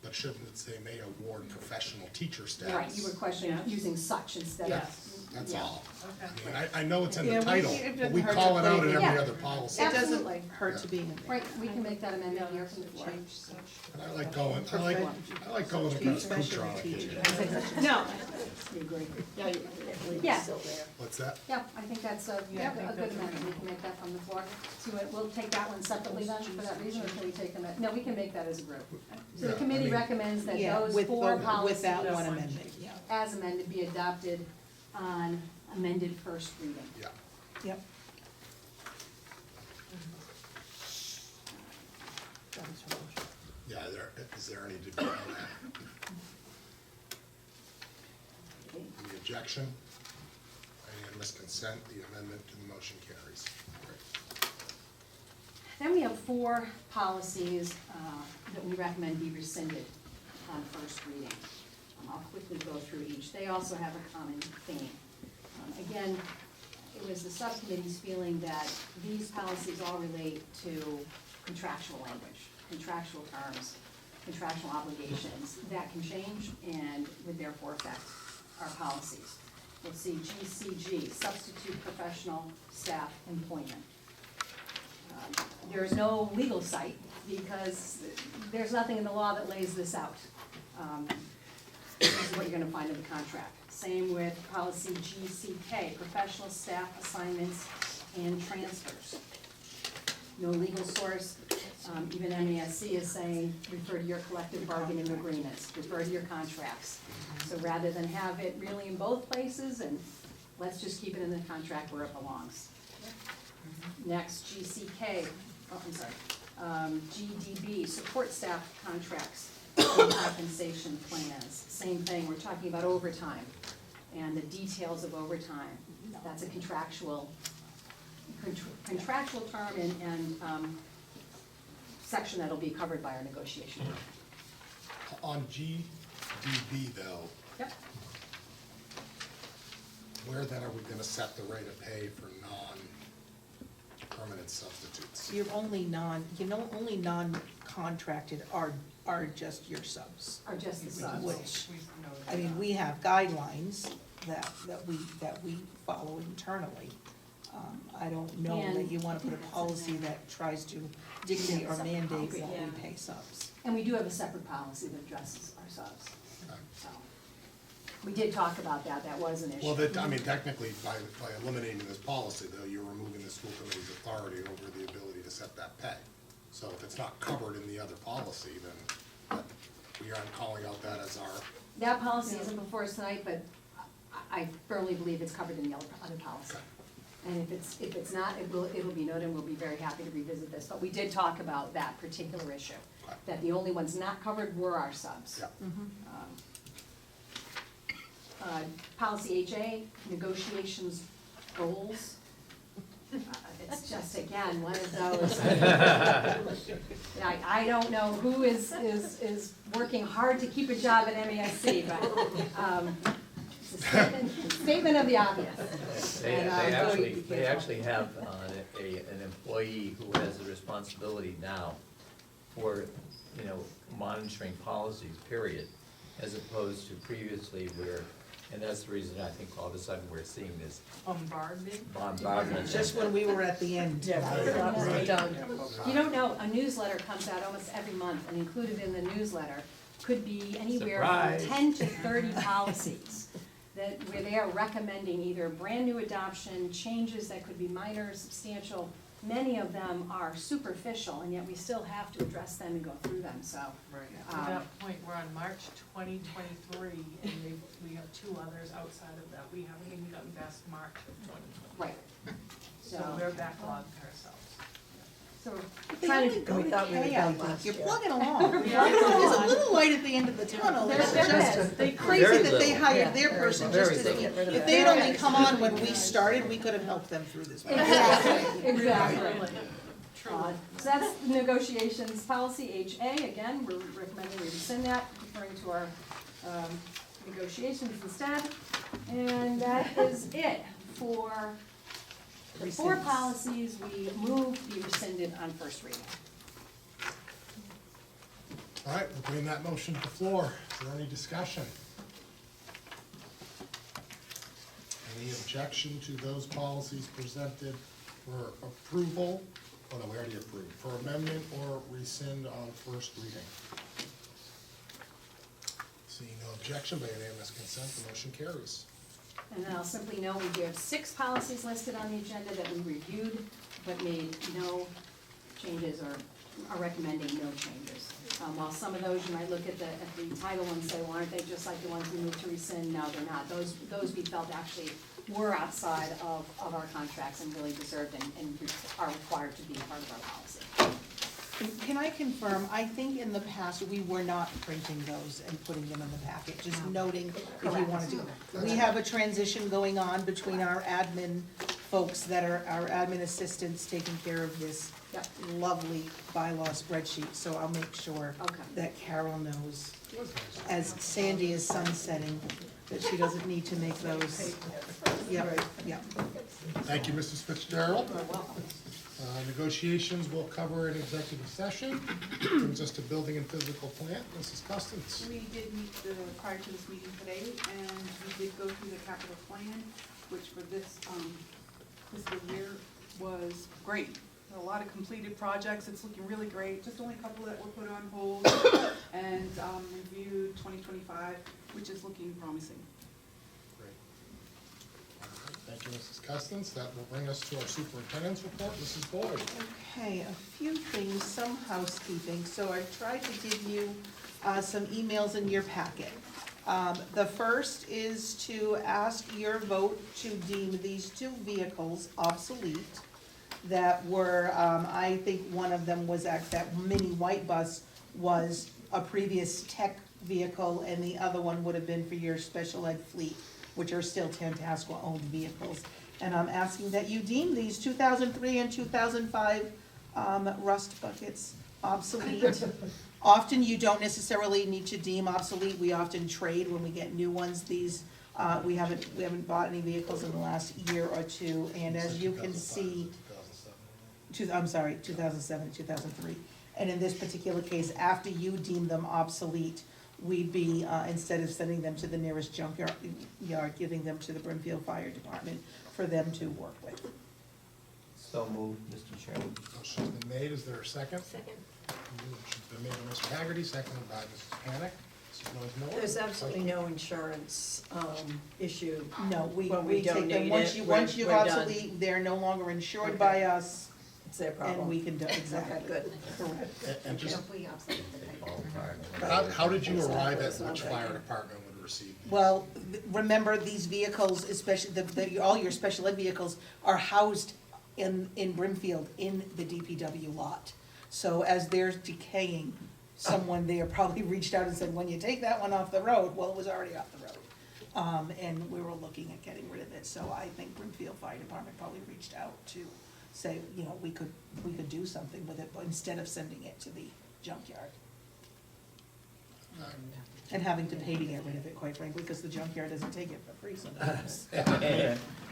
But but shouldn't it say may award professional teacher status? Right, you were questioning using such instead of. Yes. That's Yeah. all. Okay. I mean, I know it's in Yeah, the we- title, it but doesn't we hurt call to it out put in it- every Yeah. other policy. It doesn't Absolutely. hurt to be in there. Right, we can make that amendment here from the floor. And I like going against Kutronic. No. You agree? Yeah, What's that? yeah, I think that's a good amendment, we can make that from the floor. So we'll take that one separately then, for that reason, or can we take them, no, we can make that as a group. So Yeah, the I committee mean- recommends that Yeah, those with four the- policies. with that one amendment, yeah. As amended, be adopted on amended first reading. Yeah. Yep. Yeah, is there any debate on that? Any objection? Unanimous consent, the amendment to the motion carries. Great. Then we have four policies that we recommend be rescinded on first reading. I'll quickly go through each. They also have a common theme. Again, it was the subcommittee's feeling that these policies all relate to contractual language, contractual terms, contractual obligations that can change and would therefore affect our policies. We'll see GCG, substitute professional staff employment. There is no legal site because there's nothing in the law that lays this out. This is what you're gonna find in the contract. Same with policy GCK, professional staff assignments and transfers. No legal source, even MASC is saying, refer to your collective bargaining agreements, refer to your contracts. So rather than have it really in both places, and let's just keep it in the contract where it belongs. Next, GCK, GDB, support staff contracts and compensation plans. Same thing, we're talking about overtime and the details of overtime. That's a contractual term and section that'll be covered by our negotiation. On GDB though, Yep. where then are we gonna set the rate of pay for non-permanent substitutes? Only non-contracted are just your subs. Or just the subs. Which, I mean, we have guidelines that we follow internally. I don't know that And- you wanna put a policy that tries to dictate or mandate what we pay subs. And we do have a separate policy that addresses our subs. Okay. So, we did talk about that, that was an issue. Well, I mean, technically, by eliminating this policy, though, you're removing the school committee's authority over the ability to set that pay. So if it's not covered in the other policy, then we aren't calling out that as our, That policy isn't before us tonight, but I firmly believe it's covered in the other policy. okay. And if it's not, it'll be noted, and we'll be very happy to revisit this. But we did talk about that particular issue, Okay. that the only ones not covered were our subs. Yeah. Policy HA, negotiations goals. It's just, again, one of those. I don't know who is working hard to keep a job at MASC, but it's a statement of the obvious. And, They actually have an employee who has the responsibility now for, monitoring policies, period, as opposed to previously where, and that's the reason I think all of a sudden we're seeing this bombardment. Just when we were at the end. You don't know, a newsletter comes out almost every month, and included in the newsletter could be anywhere Surprise. from 10 to 30 policies where they are recommending either brand new adoption, changes that could be minor, substantial. Many of them are superficial, and yet we still have to address them and go through them, so. Right, to that point, we're on March 2023, and we have two others outside of that. We haven't even gotten past March of 2020. Right. So we're backlogged ourselves. So we're They trying only to, go to K, I think. You're plugging along. There's along. a little light at the end of the tunnel. There It's is. just Very crazy that they little. hired their person just Very as little. if they'd only come on when we started, we could have helped them through this. exactly. So that's negotiations, policy HA, again, we're recommending we rescind that, referring to our negotiations instead. And that is it for the four Rescinds. policies we move be rescinded on first reading. All right, we'll bring that motion to the floor. Is there any discussion? Any objection to those policies presented for approval? Oh, no, we already approved. For amendment or rescind on first reading? Seeing no objection by unanimous consent, the motion carries. And then I'll simply note, we do have 6 policies listed on the agenda that we reviewed, but made no changes or are recommending no changes. While some of those, you might look at the title and say, well, aren't they just like the ones we moved to rescind? No, they're not. Those we felt actually were outside of our contracts and really deserved and are required to be part of our policy. Can I confirm, I think in the past, we were not printing those and putting them in the packet, just noting if you want to do. We have a transition going on between our admin folks that are our admin assistants taking care of this Yep. lovely bylaw spreadsheet, so I'll make sure Okay. that Carol knows, as Sandy is sunsetting, that she doesn't need to make those. Yep, yep. Thank you, Mrs. Fitzgerald. You're welcome. Negotiations will cover an executive session. Brings us to building and physical plant. Mrs. Custance. We did meet prior to this meeting today, and we did go through the capital plan, which for this fiscal year was great. A lot of completed projects, it's looking really great, just only a couple that were put on hold, and reviewed 2025, which is looking promising. Great. All right, thank you, Mrs. Custance. That will bring us to our superintendent's report. Mrs. Boyd. Okay, a few things, some housekeeping. So I've tried to give you some emails in your packet. The first is to ask your vote to deem these 2 vehicles obsolete that were, I think one of them was that mini white bus was a previous tech vehicle, and the other one would have been for your special ed fleet, which are still Tantasqua owned vehicles. And I'm asking that you deem these 2003 and 2005 rust buckets obsolete. Often you don't necessarily need to deem obsolete, we often trade when we get new ones. These, we haven't bought any vehicles in the last year or two, and as you can see, 2007, 2003. And in this particular case, after you deem them obsolete, we'd be, instead of sending them to the nearest junkyard, giving them to the Brimfield Fire Department for them to work with. So moved, Mr. Chairman. Motion's been made. Is there a second? Second. Motion's been made by Mr. Haggerty, seconded by Mrs. Panic. Mrs. Noyes Miller. There's absolutely no insurance issue. No, we When we take them, donate once it, once you're we're done. obsolete, they're no longer insured Okay. by us, It's their and problem. we can do, exactly. Okay, good. Correct. And just, If we obsolete the Ballpark. how did you arrive at which fire department would receive these? Well, remember, these vehicles, especially all your special ed vehicles, are housed in Brimfield, in the DPW lot. So as they're decaying, someone there probably reached out and said, when you take that one off the road, well, it was already off the road. And we were looking at getting rid of it, so I think Brimfield Fire Department probably reached out to say, we could do something with it, but instead of sending it to the junkyard. And having to pay to get rid of it, quite frankly, because the junkyard doesn't take it for free sometimes.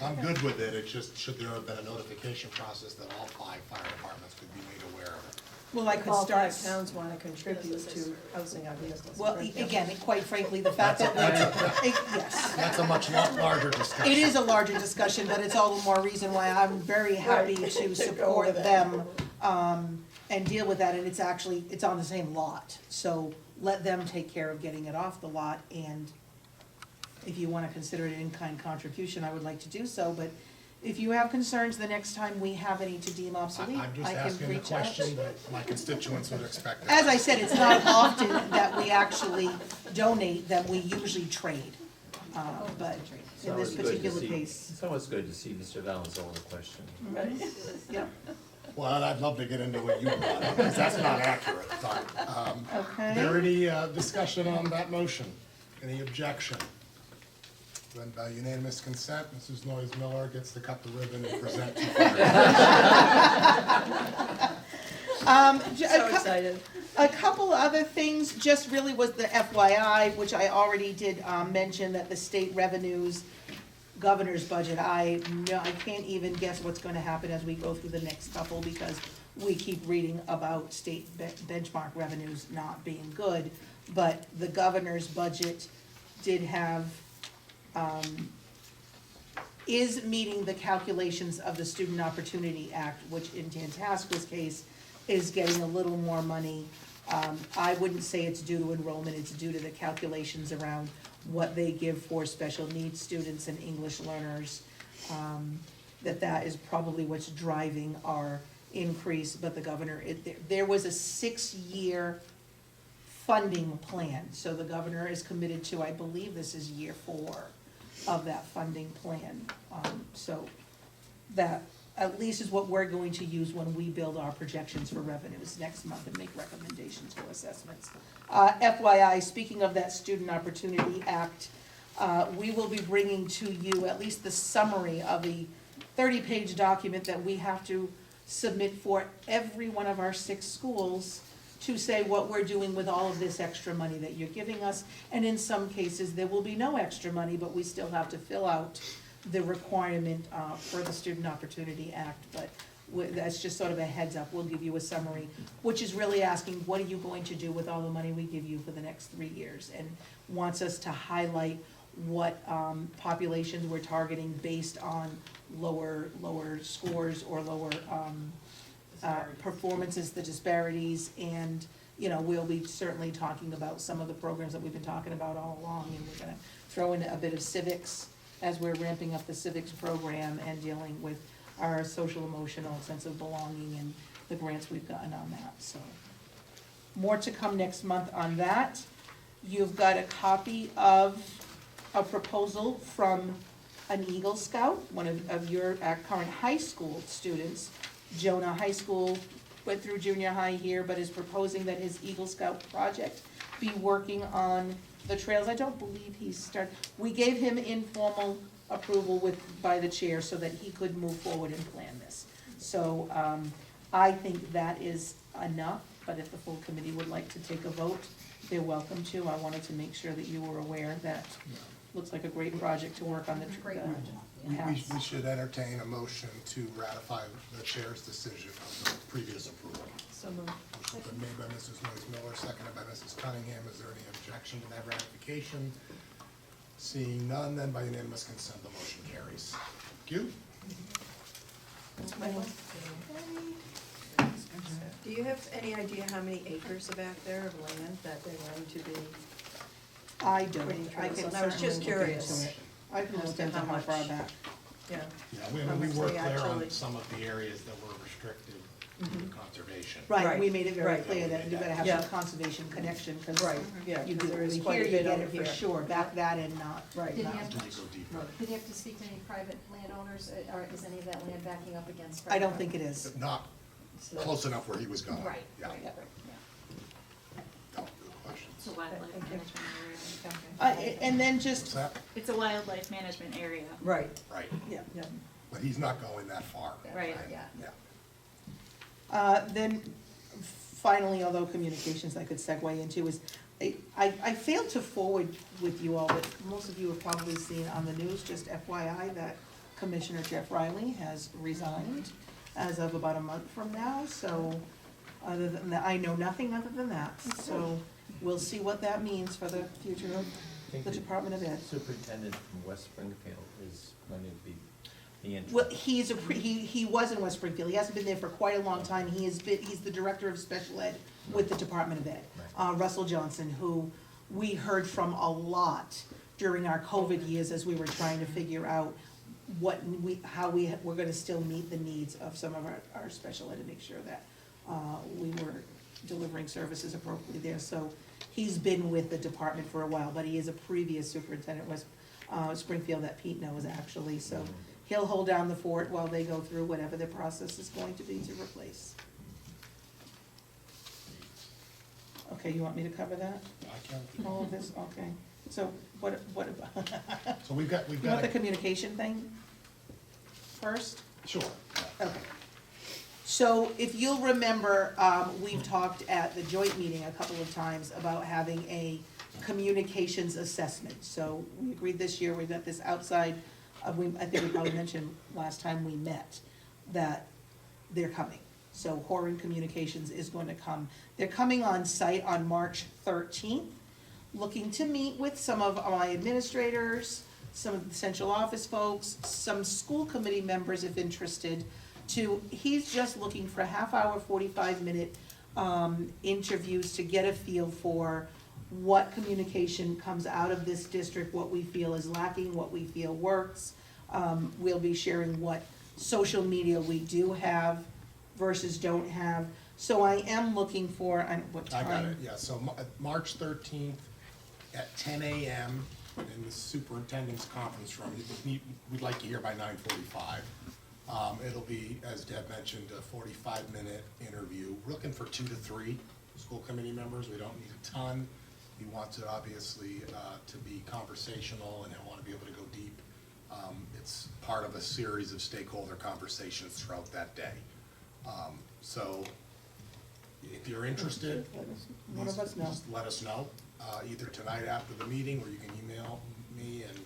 I'm good with it. It's just, should there have been a notification process that all 5 fire departments could be made aware of it? Well, I could All start. 5 towns want to contribute to housing our vehicles. Well, again, quite frankly, the fact that, yes, That's a much larger discussion. it is a larger discussion, but it's all the more reason why I'm very happy to support them, and deal with that, and it's on the same lot. So let them take care of getting it off the lot, and if you wanna consider it an in-kind contribution, I would like to do so, but if you have concerns the next time we have any to deem obsolete, I'm just I can asking the reach out. question that my constituents would expect. As I said, it's not often that we actually donate, that we usually trade. But It's in always this good to particular see- case, It's always good to see Mr. Valenzola question. yeah, Well, I'd love to get into what you brought up, because that's not accurate, but, is there okay. any discussion on that motion? Any objection? Then by unanimous consent, Mrs. Noyes Miller gets to cut the ribbon and present to So excited. A couple other things, just really was the FYI, which I already did mention, that the state revenues, governor's budget, I can't even guess what's gonna happen as we go through the next couple, because we keep reading about state benchmark revenues not being good, but the governor's budget did have, is meeting the calculations of the Student Opportunity Act, which in Tantasqua's case is getting a little more money. I wouldn't say it's due to enrollment, it's due to the calculations around what they give for special needs students and English learners. That is probably what's driving our increase, but the governor, there was a 6-year funding plan, so the governor is committed to, I believe this is year 4 of that funding plan. So that at least is what we're going to use when we build our projections for revenues next month and make recommendations for assessments. FYI, speaking of that Student Opportunity Act, we will be bringing to you at least the summary of the 30-page document that we have to submit for every one of our 6 schools to say what we're doing with all of this extra money that you're giving us. And in some cases, there will be no extra money, but we still have to fill out the requirement for the Student Opportunity Act. But that's just sort of a heads up. We'll give you a summary, which is really asking, what are you going to do with all the money we give you for the next 3 years? And wants us to highlight what populations we're targeting based on lower scores or lower performances, the disparities, and, you know, we'll be certainly talking about some of the programs that we've been talking about all along, and we're gonna throw in a bit of civics as we're ramping up the civics program and dealing with our social emotional sense of belonging and the grants we've gotten on that, so. More to come next month on that. You've got a copy of a proposal from an Eagle Scout, one of your current high school students. Jonah High School went through junior high here, but is proposing that his Eagle Scout project be working on the trails. I don't believe he's started, we gave him informal approval by the chair so that he could move forward and plan this. So, I think that is enough, but if the full committee would like to take a vote, they're welcome to. I wanted to make sure that you were aware that looks like a great project to work on the Great paths. We should entertain a motion to ratify the chair's decision of the previous approval. So moved. Motion been made by Mrs. Noyes Miller, seconded by Mrs. Cunningham. Is there any objection to that ratification? Seeing none, then by unanimous consent, the motion carries. Thank you. Do you have any idea how many acres are back there of land that they're going to be? I don't, Putting I trails can on. I was certainly just look curious. into it. I can As look to into how how far much. back. Yeah. Yeah, How we much were they clear on actually- some of the areas that were restricted due to conservation. Right, we made it very Right. clear that you gotta have Yeah. some conservation connection, cause Right, yeah, you 'cause do, there is here quite a you bit get over it for here. sure, back that and not. Right. Did he not- have Did you go deeper? Did he have to speak to any private landowners, or is any of that land backing up against? I don't private think it is. Not So- close enough where he was going. Right, Yeah. right, right, No, good questions. It's a wildlife Thank you. management area. And then What's just, that? It's a wildlife management area. Right, Right, yeah. yeah. but he's not going that far. Right. Yeah. Yeah. Then finally, although communications I could segue into is, I failed to forward with you all, but most of you have probably seen on the news, just FYI, that Commissioner Jeff Riley has resigned as of about a month from now, so other than that, I know nothing other than that. So we'll see what that means for the future of I think the Department of Ed. Superintendent from West Springfield is going to be the interim. Well, he was in West Springfield, he hasn't been there for quite a long time, he's the director of special ed with the Department of Ed. Russell Johnson, who we heard from a lot during our COVID years as we were trying to figure out how we're gonna still meet the needs of some of our special ed to make sure that, we were delivering services appropriately there, so he's been with the department for a while, but he is a previous superintendent, West Springfield, that Pete knows actually, so he'll hold down the fort while they go through whatever the process is going to be to replace. Okay, you want me to cover that, I can't. all of this, okay, so what, So we've got you want the communication thing first? Sure. Okay. So if you'll remember, we've talked at the joint meeting a couple of times about having a communications assessment. So we agreed this year, we've got this outside, I think we probably mentioned last time we met, that they're coming. So Horan Communications is going to come. They're coming on site on March 13th, looking to meet with some of my administrators, some of the central office folks, some school committee members if interested, he's just looking for a half-hour, 45-minute interviews to get a feel for what communication comes out of this district, what we feel is lacking, what we feel works. We'll be sharing what social media we do have versus don't have. So I am looking for, what I time? got it, yeah, so March 13th at 10 a.m. in the superintendent's conference room. We'd like you here by 9:45. It'll be, as Deb mentioned, a 45-minute interview. We're looking for 2 to 3 school committee members. We don't need a ton. We want to obviously to be conversational and want to be able to go deep. It's part of a series of stakeholder conversations throughout that day. So if you're interested, One of us know. just let us know, either tonight after the meeting, or you can email me, and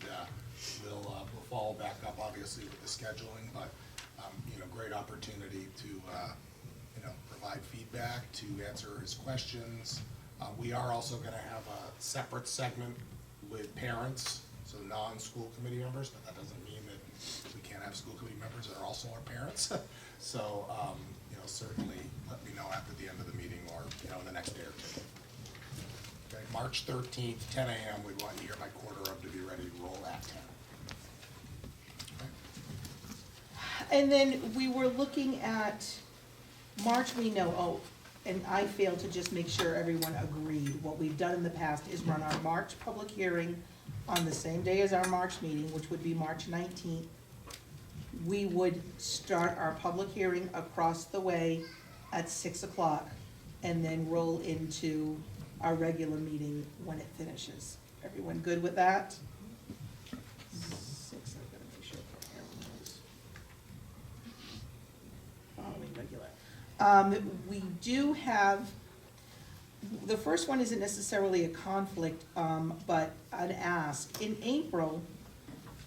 we'll follow back up, obviously, with the scheduling, but, great opportunity to, provide feedback, to answer his questions. We are also gonna have a separate segment with parents, so non-school committee members, but that doesn't mean that we can't have school committee members that are also our parents. So, certainly let me know after the end of the meeting, or, in the next day or two. Okay, March 13th, 10 a.m., we want you here by 9:45 to be ready to roll at 10. Okay. And then we were looking at March, we know, and I failed to just make sure everyone agreed. What we've done in the past is run our March public hearing on the same day as our March meeting, which would be March 19th. We would start our public hearing across the way at 6 o'clock and then roll into our regular meeting when it finishes. Everyone good with that? 6, I've gotta make sure everyone knows. Following regular. We do have, the first one isn't necessarily a conflict, but an ask. In April,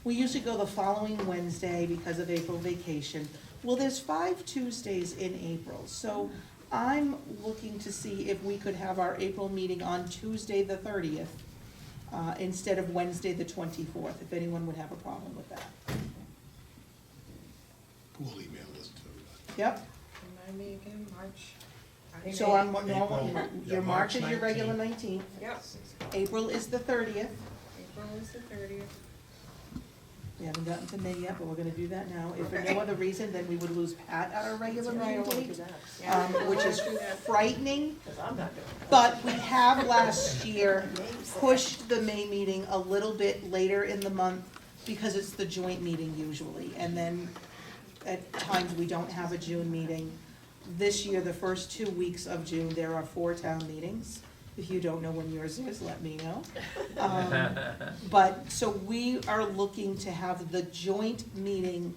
we usually go the following Wednesday because of April vacation. Well, there's 5 Tuesdays in April, so I'm looking to see if we could have our April meeting on Tuesday the 30th, instead of Wednesday the 24th, if anyone would have a problem with that. We'll email this to Yep, Remind me again, March? so I'm, April, your yeah, March is March your regular 19th. 19th. Yep, April is the 30th. April is the 30th. We haven't gotten to May yet, but we're gonna do that now. If for no other reason, then we would lose Pat at our regular meeting date, which is frightening. Because I'm not doing it. But we have last year pushed the May meeting a little bit later in the month because it's the joint meeting usually. And then at times we don't have a June meeting. This year, the first 2 weeks of June, there are 4 town meetings. If you don't know when yours is, let me know. But, so we are looking to have the joint meeting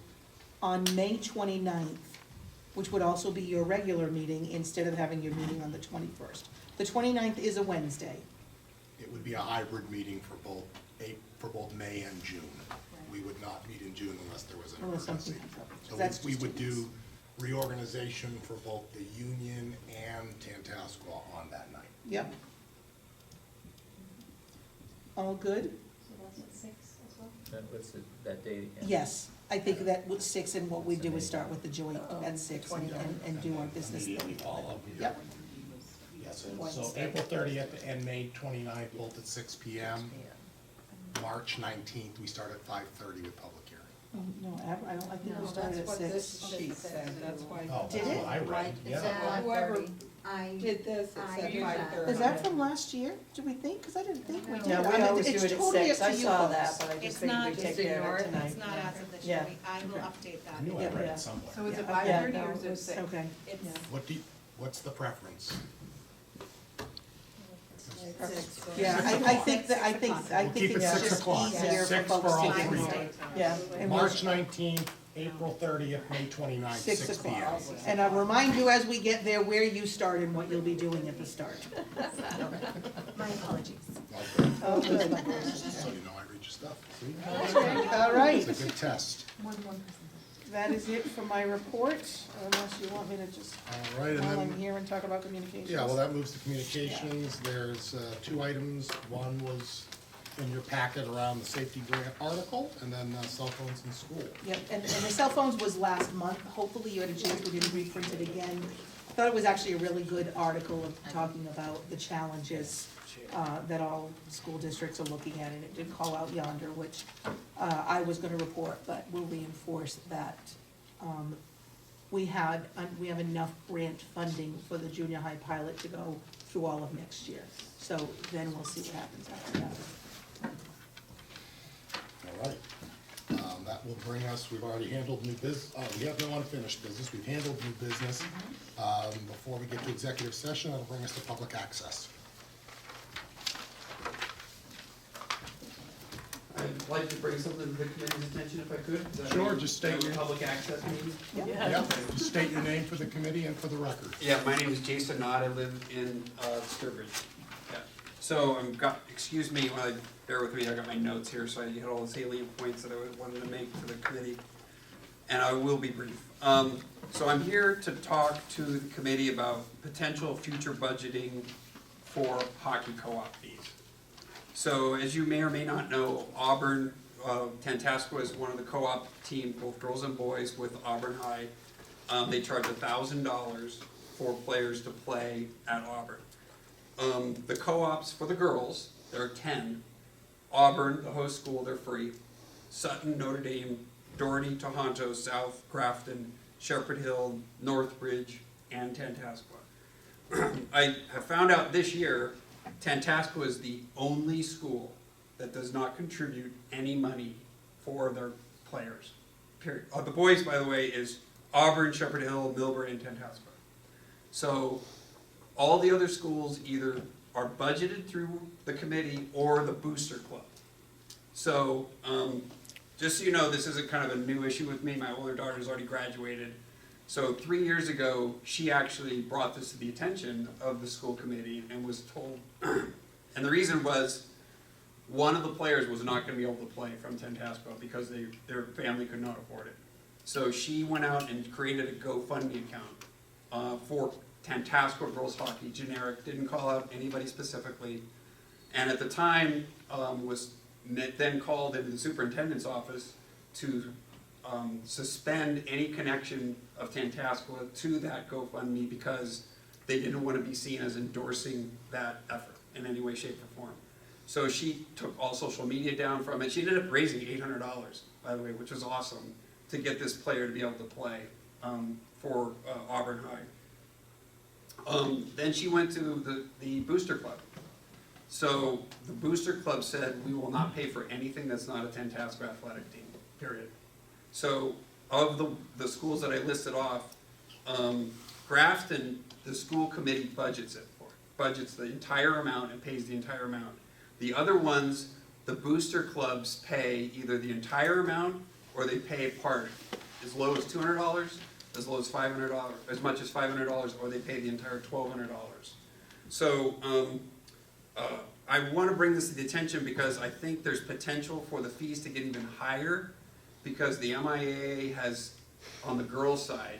on May 29th, which would also be your regular meeting, instead of having your meeting on the 21st. The 29th is a Wednesday. It would be a hybrid meeting for both May and June. We would not meet in June unless there was an Unless emergency. something comes up. So That's we just would 2 weeks. do reorganization for both the Union and Tantasqua on that night. Yep. All good? So that's at 6 as well? What's that date again? Yes, I think that was 6, and what we do is start with the joint at 6 and do our business Immediately thing. follow. Yep. Yes, so April 30th and May 29th, both at 6 p.m. March 19th, we start at 5:30 with public hearing. No, I don't, I think we started at 6. Sheet said, that's why. Oh, Did that's it? what I read, yeah. Whoever I did this, it said I- 5:30. Is that from last year, do we think? Because I didn't think we did. No, I we mean, always do it's it at totally 6, up I to you saw folks. that, but I It's just figured not we'd take just care ignore of it, it tonight. it's not as of this Yeah. year, I will Okay. update I knew I that. read Yeah. it somewhere. So is it Yeah. 5:30 Yeah, or no, is it it's- 6? Okay. It's, What's the preference? Yeah, I think that, I think We'll keep it it's 6 just o'clock. easier for 6 folks for all to get three. in. Yeah. And we'll- March 19th, April 30th, May 29th, 6 p.m. And I'll remind you as we get there where you start and what you'll be doing at the start. my apologies. Oh, good. So you know I read your stuff, see? All right. It's a good test. that is it for my report, unless you want me to just, All right, and while I'm then, here and talk about communications. yeah, well, that moves to communications. There's two items. One was in your packet around the safety grant article, and then cell phones in school. Yep, and the cell phones was last month, hopefully you had a chance, we didn't reprint it again. I thought it was actually a really good article of talking about the challenges that all school districts are looking at, and it did call out Yonder, which I was gonna report, but will reinforce that we have enough grant funding for the junior high pilot to go through all of next year. So then we'll see what happens after that. All right. That will bring us, we've already handled new business, we have no unfinished business, we've handled new business. Before we get to executive session, that'll bring us to public access. I'd like to bring something to the committee's attention if I could. Is that Sure, right? just state your, Public access meeting? yep, just state your name for the committee and for the record. Yeah, my name is Jason Knott, I live in Sturbridge. Yeah. So excuse me, while bear with me, I got my notes here, so I had all the salient points that I wanted to make for the committee, and I will be brief. So I'm here to talk to the committee about potential future budgeting for hockey co-op fees. So as you may or may not know, Auburn, Tantasqua is one of the co-op team, both girls and boys with Auburn High. They charge $1,000 for players to play at Auburn. The co-ops for the girls, there are 10. Auburn, the host school, they're free. Sutton, Notre Dame, Doherty, Toronto, South, Grafton, Shepherd Hill, Northbridge, and Tantasqua. I have found out this year, Tantasqua is the only school that does not contribute any money for their players, period. The boys, by the way, is Auburn, Shepherd Hill, Millbury, and Tantasqua. So all the other schools either are budgeted through the committee or the booster club. So just so you know, this isn't kind of a new issue with me. My older daughter's already graduated. So 3 years ago, she actually brought this to the attention of the school committee and was told, and the reason was, one of the players was not going to be able to play from Tantasqua because their family could not afford it. So she went out and created a GoFundMe account for Tantasqua girls hockey, generic, didn't call out anybody specifically. And at the time, was then called into the superintendent's office to suspend any connection of Tantasqua to that GoFundMe because they didn't want to be seen as endorsing that effort in any way, shape, or form. So she took all social media down from it. She ended up raising $800, by the way, which was awesome, to get this player to be able to play for Auburn High. Then she went to the booster club. So the booster club said, we will not pay for anything that's not a Tantasqua athletic team, period. So of the schools that I listed off, Grafton, the school committee budgets it for, budgets the entire amount and pays the entire amount. The other ones, the booster clubs pay either the entire amount or they pay a part, as low as $200, as low as $500, as much as $500, or they pay the entire $1,200. So I want to bring this to the attention because I think there's potential for the fees to get even higher, because the MIAA has, on the girls' side,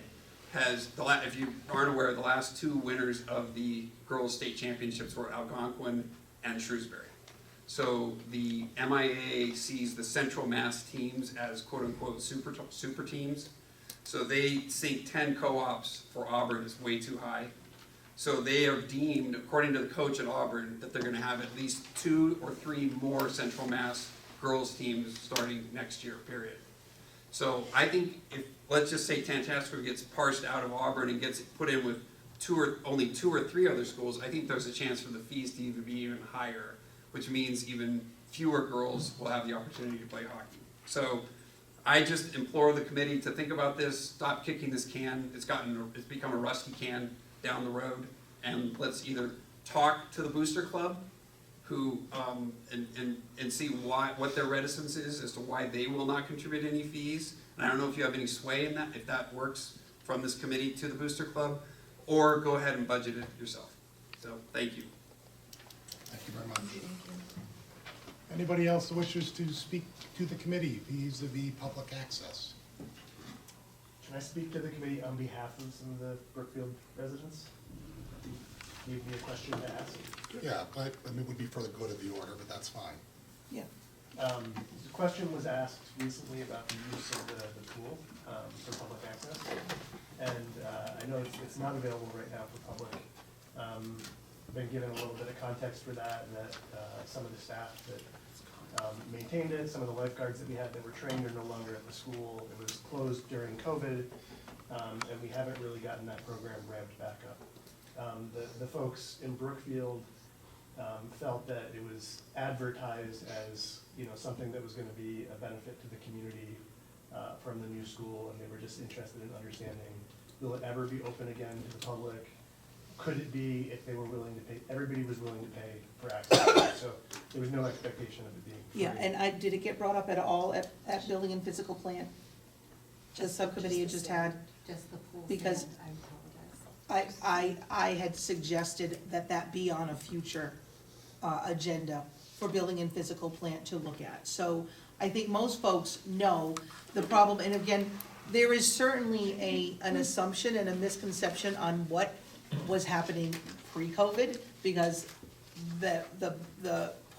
has, if you aren't aware, the last two winners of the girls' state championships were Algonquin and Shrewsbury. So the MIAA sees the Central Mass teams as quote-unquote super teams. So they think 10 co-ops for Auburn is way too high. So they are deemed, according to the coach at Auburn, that they're going to have at least 2 or 3 more Central Mass girls teams starting next year, period. So I think if, let's just say Tantasqua gets parsed out of Auburn and gets put in with only 2 or 3 other schools, I think there's a chance for the fees to even be even higher, which means even fewer girls will have the opportunity to play hockey. So I just implore the committee to think about this, stop kicking this can. It's become a rusty can down the road, and let's either talk to the booster club, who and see what their reticence is as to why they will not contribute any fees. And I don't know if you have any sway in that, if that works from this committee to the booster club, or go ahead and budget it yourself. So thank you. Thank you very much. Anybody else wishes to speak to the committee vis-a-vis public access? Can I speak to the committee on behalf of some of the Brookfield residents? Gave me a question to ask. Yeah, but, I mean, it would be for the good of the order, but that's fine. Yeah. The question was asked recently about the use of the pool for public access. And I know it's not available right now for public. Been given a little bit of context for that, and that some of the staff that maintained it, some of the lifeguards that we had that were trained are no longer at the school. It was closed during COVID, and we haven't really gotten that program ramped back up. The folks in Brookfield felt that it was advertised as, you know, something that was gonna be a benefit to the community from the new school, and they were just interested in understanding, will it ever be open again to the public? Could it be if they were willing to pay, everybody was willing to pay for access, so there was no expectation of it being free. Yeah, and did it get brought up at all at building and physical plant? The subcommittee you just had? Just the pool. Because stand, I apologize. I had suggested that be on a future agenda for building and physical plant to look at. So I think most folks know the problem, and again, there is certainly an assumption and a misconception on what was happening pre-COVID, because the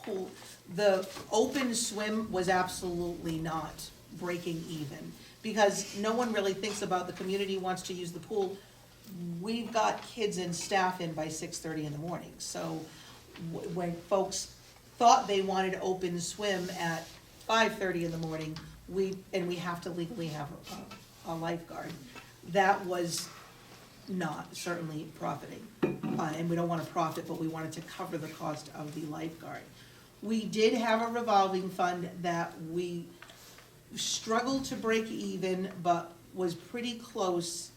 pool, the open swim was absolutely not breaking even, because no one really thinks about the community wants to use the pool. We've got kids and staff in by 6:30 in the morning, so when folks thought they wanted open swim at 5:30 in the morning, we have to legally have a lifeguard. That was not certainly profiting, and we don't wanna profit, but we wanted to cover the cost of the lifeguard. We did have a revolving fund that we struggled to break even, but was pretty close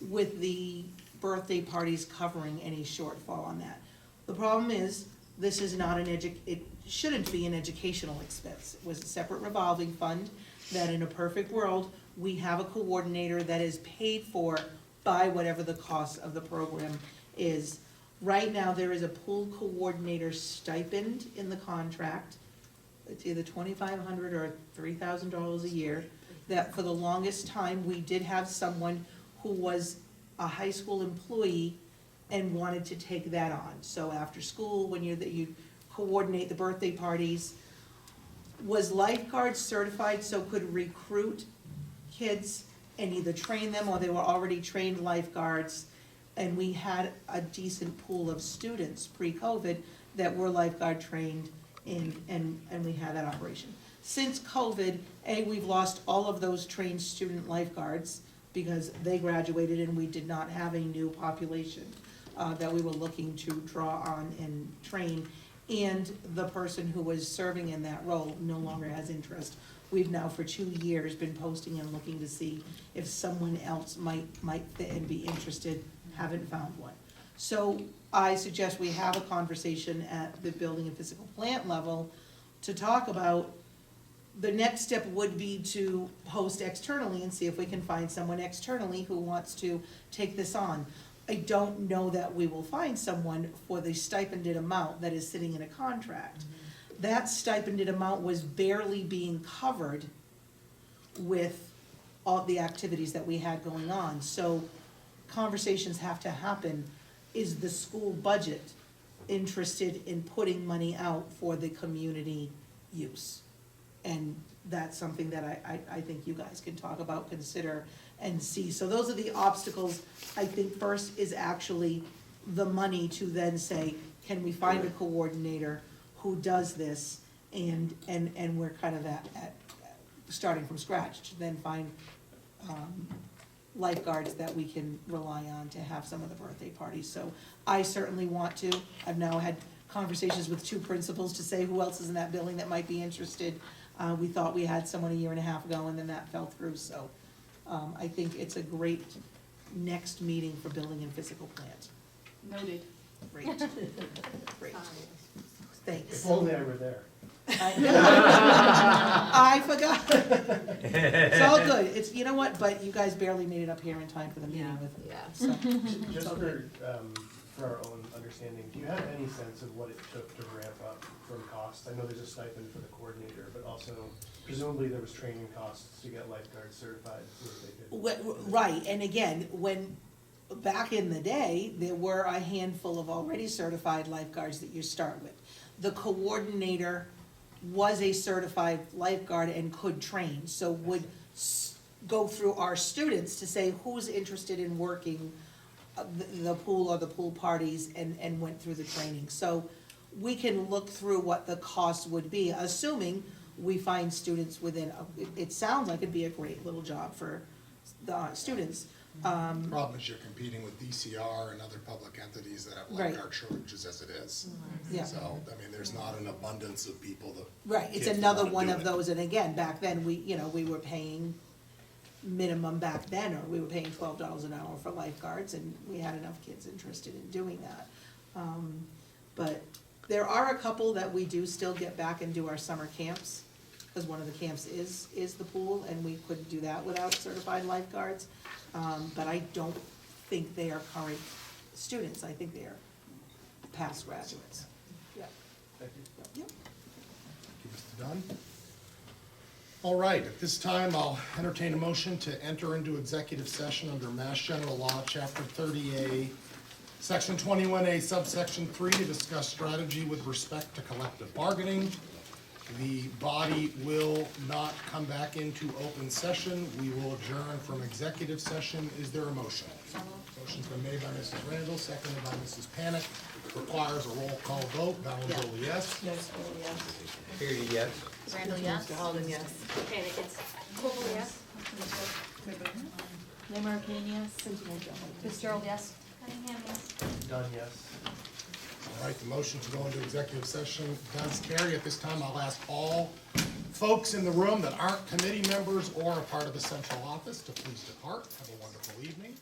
with the birthday parties covering any shortfall on that. The problem is, this is not it shouldn't be an educational expense. It was a separate revolving fund that in a perfect world, we have a coordinator that is paid for by whatever the cost of the program is. Right now, there is a pool coordinator stipend in the contract. It's either $2,500 or $3,000 a year. That for the longest time, we did have someone who was a high school employee and wanted to take that on. So after school, when you coordinate the birthday parties, was lifeguard certified, so could recruit kids and either train them, or they were already trained lifeguards. And we had a decent pool of students pre-COVID that were lifeguard trained, and we had that operation. Since COVID, we've lost all of those trained student lifeguards because they graduated and we did not have a new population that we were looking to draw on and train. And the person who was serving in that role no longer has interest. We've now for 2 years been posting and looking to see if someone else might fit and be interested, haven't found one. So I suggest we have a conversation at the building and physical plant level to talk about, the next step would be to post externally and see if we can find someone externally who wants to take this on. I don't know that we will find someone for the stipended amount that is sitting in a contract. That stipended amount was barely being covered with all the activities that we had going on. So conversations have to happen. Is the school budget interested in putting money out for the community use? And that's something that I think you guys can talk about, consider, and see. So those are the obstacles. I think first is actually the money to then say, can we find a coordinator who does this? And we're kind of at starting from scratch to then find lifeguards that we can rely on to have some of the birthday parties. So I certainly want to. I've now had conversations with 2 principals to say who else is in that building that might be interested. We thought we had someone a year and a half ago, and then that fell through, so I think it's a great next meeting for building and physical plant. Noted. Great, great, thanks. If only I were there. I forgot. It's all good, it's, you know what, but you guys barely made it up here in time for the meeting with me, so. Just for our own understanding, do you have any sense of what it took to ramp up from cost? I know there's a stipend for the coordinator, but also presumably there was training costs to get lifeguards certified so that they could. Right, and again, back in the day, there were a handful of already certified lifeguards that you start with. The coordinator was a certified lifeguard and could train, so would go through our students to say who's interested in working the pool or the pool parties, and went through the training. So we can look through what the cost would be, assuming we find students within, it sounds like it'd be a great little job for the students. Problem is you're competing with DCR and other public entities that have Right. lifeguard shortages as it is. Yeah. So, I mean, there's not an abundance of people that. Right, it's kids that another wanna one do of it. those, and again, back then, we were paying minimum back then, or we were paying $12 an hour for lifeguards, and we had enough kids interested in doing that. But there are a couple that we do still get back and do our summer camps, because one of the camps is the pool, and we couldn't do that without certified lifeguards. But I don't think they are current students, I think they are past graduates. Yeah. Thank you. Yep. Thank you, Mr. Dunn. All right, at this time, I'll entertain a motion to enter into executive session under Mass General Law, Chapter 30A, Section 21A, subsection 3, to discuss strategy with respect to collective bargaining. The body will not come back into open session. We will adjourn from executive session. Is there a motion? Motion's been made by Mrs. Randall, seconded by Mrs. Panic. Requires a roll call vote. Valenzola, yes? Period, yes. Randall, yes? Holden, yes. Okay, it's Cole, yes. Lamarcine, yes. Fitzgerald, yes. Cunningham, yes. Done, yes. All right, the motion to go into executive session does carry. At this time, I'll ask all folks in the room that aren't committee members or a part of the central office to please depart. Have a wonderful evening.